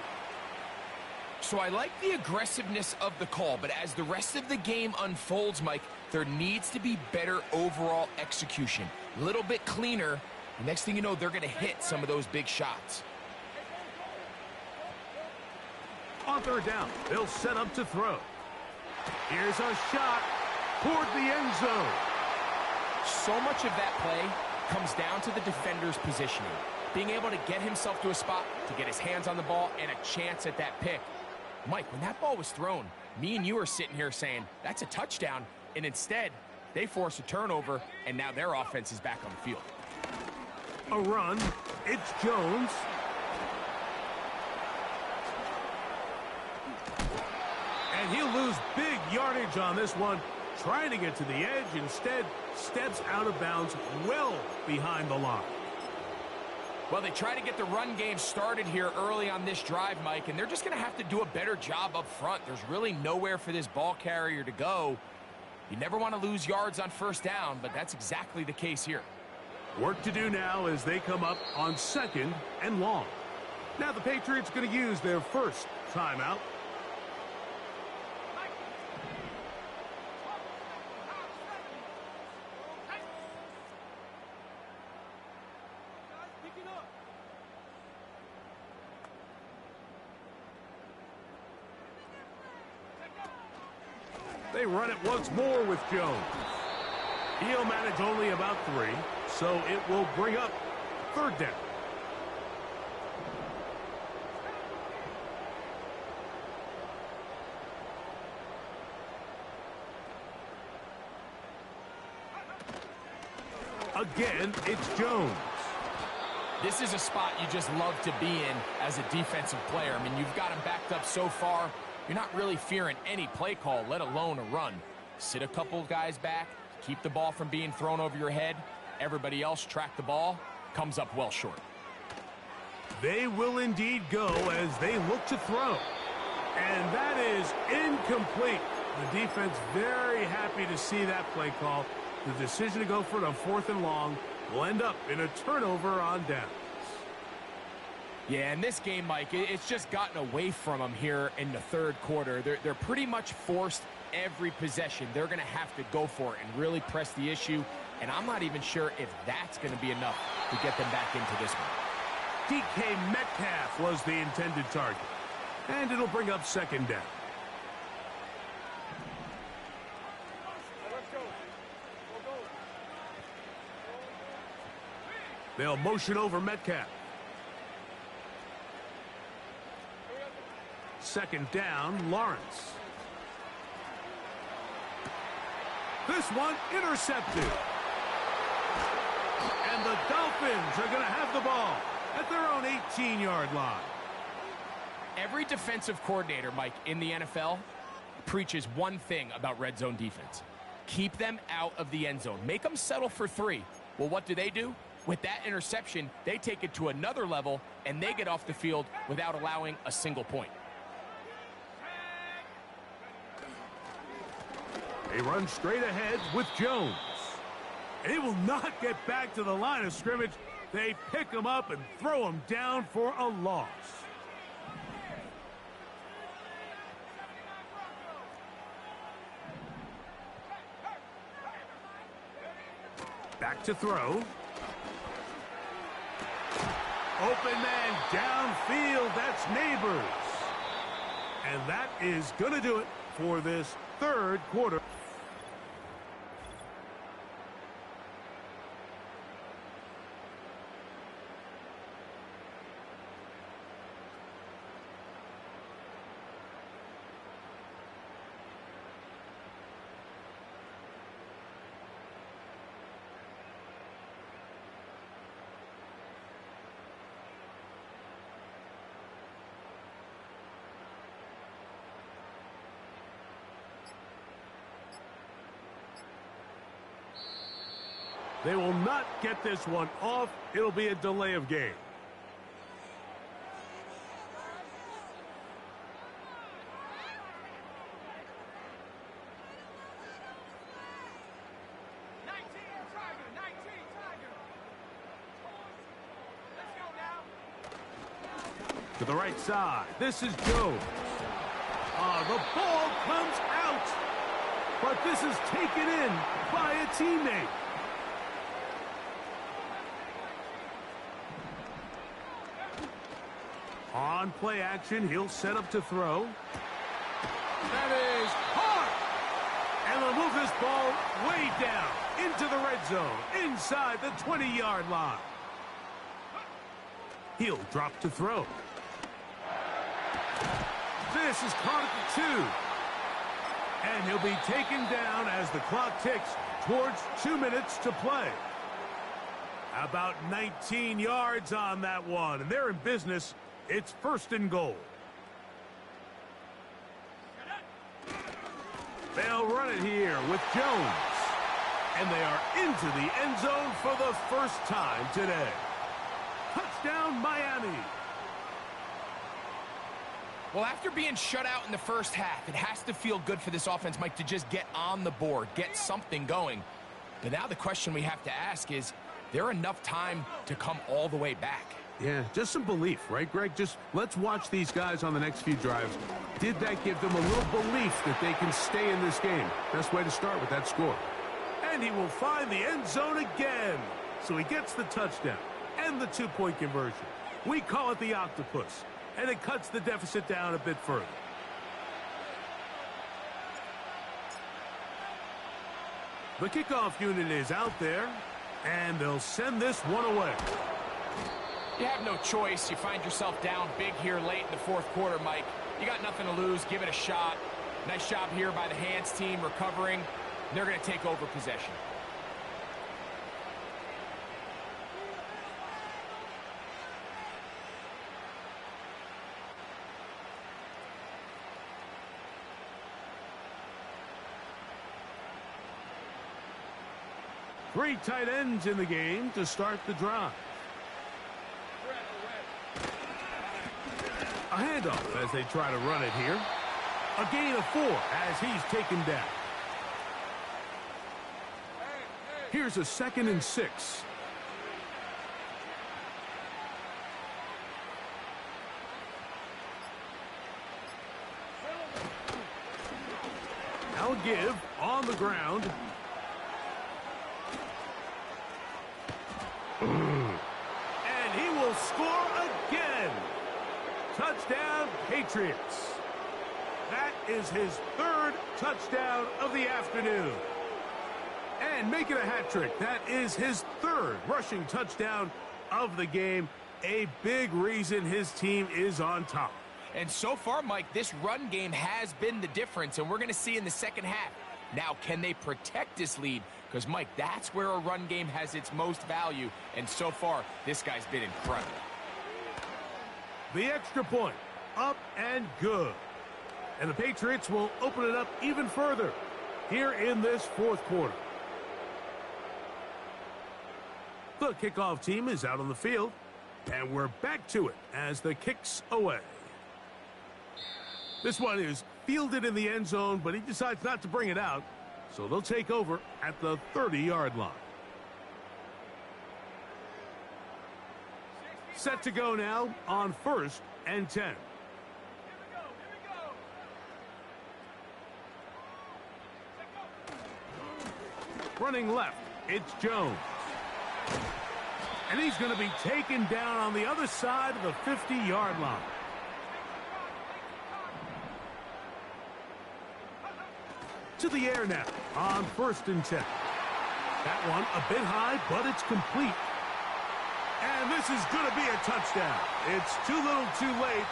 So I like the aggressiveness of the call, but as the rest of the game unfolds, Mike, there needs to be better overall execution. A little bit cleaner. Next thing you know, they're going to hit some of those big shots. On 3rd down, they'll set up to throw. Here's a shot toward the end zone. So much of that play comes down to the defender's positioning. Being able to get himself to a spot, to get his hands on the ball, and a chance at that pick. Mike, when that ball was thrown, me and you are sitting here saying, that's a touchdown, and instead, they force a turnover, and now their offense is back on the field. A run, it's Jones. And he'll lose big yardage on this one. Trying to get to the edge, instead steps out of bounds well behind the line. Well, they try to get the run game started here early on this drive, Mike, and they're just going to have to do a better job up front. There's really nowhere for this ball carrier to go. You never want to lose yards on 1st down, but that's exactly the case here. Work to do now as they come up on 2nd and long. Now the Patriots going to use their 1st timeout. They run it once more with Jones. He'll manage only about 3, so it will bring up 3rd down. Again, it's Jones. This is a spot you just love to be in as a defensive player. I mean, you've got him backed up so far. You're not really fearing any play call, let alone a run. Sit a couple guys back, keep the ball from being thrown over your head. Everybody else track the ball, comes up well short. They will indeed go as they look to throw. And that is incomplete. The defense very happy to see that play call. The decision to go for it on 4th and long will end up in a turnover on downs. Yeah, in this game, Mike, it's just gotten away from them here in the 3rd quarter. They're pretty much forced every possession. They're going to have to go for it and really press the issue. And I'm not even sure if that's going to be enough to get them back into this one. DK Metcalf was the intended target. And it'll bring up 2nd down. They'll motion over Metcalf. 2nd down, Lawrence. This one intercepted. And the Dolphins are going to have the ball at their own 18-yard line. Every defensive coordinator, Mike, in the NFL preaches one thing about red zone defense. Keep them out of the end zone. Make them settle for 3. Well, what do? With that interception, they take it to another level, and they get off the field without allowing a single point. They run straight ahead with Jones. And he will not get back to the line of scrimmage. They pick him up and throw him down for a loss. Back to throw. Open man downfield. That's Neighbors. And that is going to do it for this 3rd quarter. They will not get this one off. It'll be a delay of game. To the right side. This is Joe. The ball comes out. But this is taken in by a teammate. On play action, he'll set up to throw. That is hard. And they'll move this ball way down into the red zone, inside the 20-yard line. He'll drop to throw. This is caught at the 2. And he'll be taken down as the clock ticks towards 2 minutes to play. About 19 yards on that one. And they're in business. It's 1st and goal. They'll run it here with Jones. And they are into the end zone for the first time today. Touchdown, Miami. Well, after being shut out in the first half, it has to feel good for this offense, Mike, to just get on the board, get something going. But now the question we have to ask is there enough time to come all the way back? Yeah, just some belief, right, Greg? Just let's watch these guys on the next few drives. Did that give them a little belief that they can stay in this game? Best way to start with that score. And he will find the end zone again. So he gets the touchdown and the 2-point conversion. We call it the octopus. And it cuts the deficit down a bit further. The kickoff unit is out there, and they'll send this one away. You have no choice. You find yourself down big here late in the 4th quarter, Mike. You got nothing to lose. Give it a shot. Nice job here by the Hands team recovering. They're going to take over possession. Three tight ends in the game to start the drive. A handoff as they try to run it here. A gain of 4 as he's taken down. Here's a 2nd and 6. Now give on the ground. And he will score again. Touchdown, Patriots. That is his 3rd touchdown of the afternoon. And make it a hat trick. That is his 3rd rushing touchdown of the game. A big reason his team is on top. And so far, Mike, this run game has been the difference, and we're going to see in the second half. Now, can they protect this lead? Because, Mike, that's where a run game has its most value, and so far, this guy's been incredible. The extra point, up and good. And the Patriots will open it up even further here in this 4th quarter. The kickoff team is out on the field, and we're back to it as the kick's away. This one is fielded in the end zone, but he decides not to bring it out, so they'll take over at the 30-yard line. Set to go now on 1st and 10. Running left, it's Jones. And he's going to be taken down on the other side of the 50-yard line. To the air now on 1st and 10. That one a bit high, but it's complete. And this is going to be a touchdown. It's too little too late.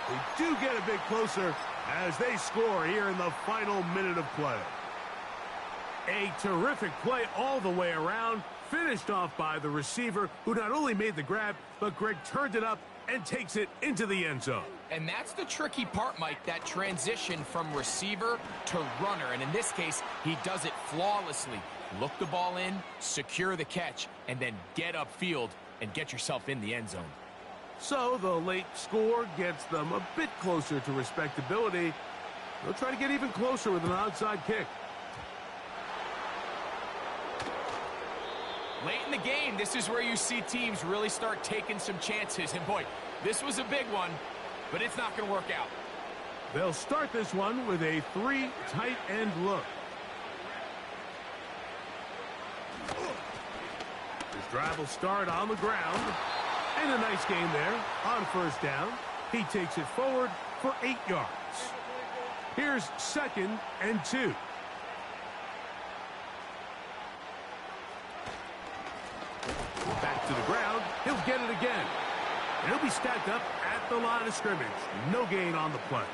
They do get a bit closer as they score here in the final minute of play. A terrific play all the way around, finished off by the receiver, who not only made the grab, but Greg turned it up and takes it into the end zone. And that's the tricky part, Mike, that transition from receiver to runner. And in this case, he does it flawlessly. Look the ball in, secure the catch, and then get upfield and get yourself in the end zone. So the late score gets them a bit closer to respectability. They'll try to get even closer with an onside kick. Late in the game, this is where you see teams really start taking some chances. And boy, this was a big one, but it's not going to work out. They'll start this one with a 3 tight end look. This drive will start on the ground. And a nice game there on first down. He takes it forward for 8 yards. Here's 2nd and 2. Back to the ground. He'll get it again. And he'll be stacked up at the line of scrimmage. No gain on the play.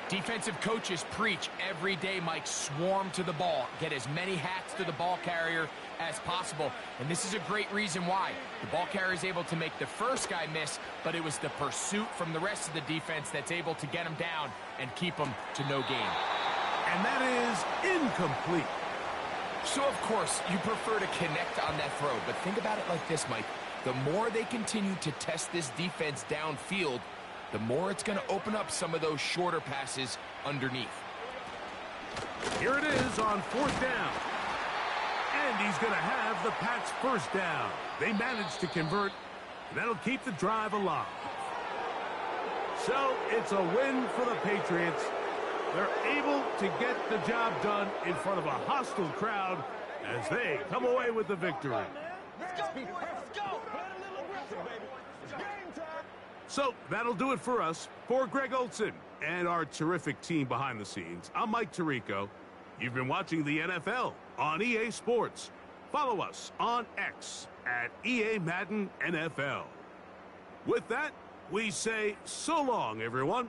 Defensive coaches preach every day, Mike, swarm to the ball. Get as many hats to the ball carrier as possible. And this is a great reason why. The ball carrier is able to make the first guy miss, but it was the pursuit from the rest of the defense that's able to get him down and keep him to no gain. And that is incomplete. So, of course, you prefer to connect on that throw, but think about it like this, Mike. The more they continue to test this defense downfield, the more it's going to open up some of those shorter passes underneath. Here it is on 4th down. And he's going to have the Pats' first down. They managed to convert, and that'll keep the drive alive. So it's a win for the Patriots. They're able to get the job done in front of a hostile crowd as they come away with the victory. So that'll do it for us. For Greg Olson and our terrific team behind the scenes, I'm Mike Tirico. You've been watching the NFL on EA Sports. Follow us on X at EA Madden NFL. With that, we say so long, everyone.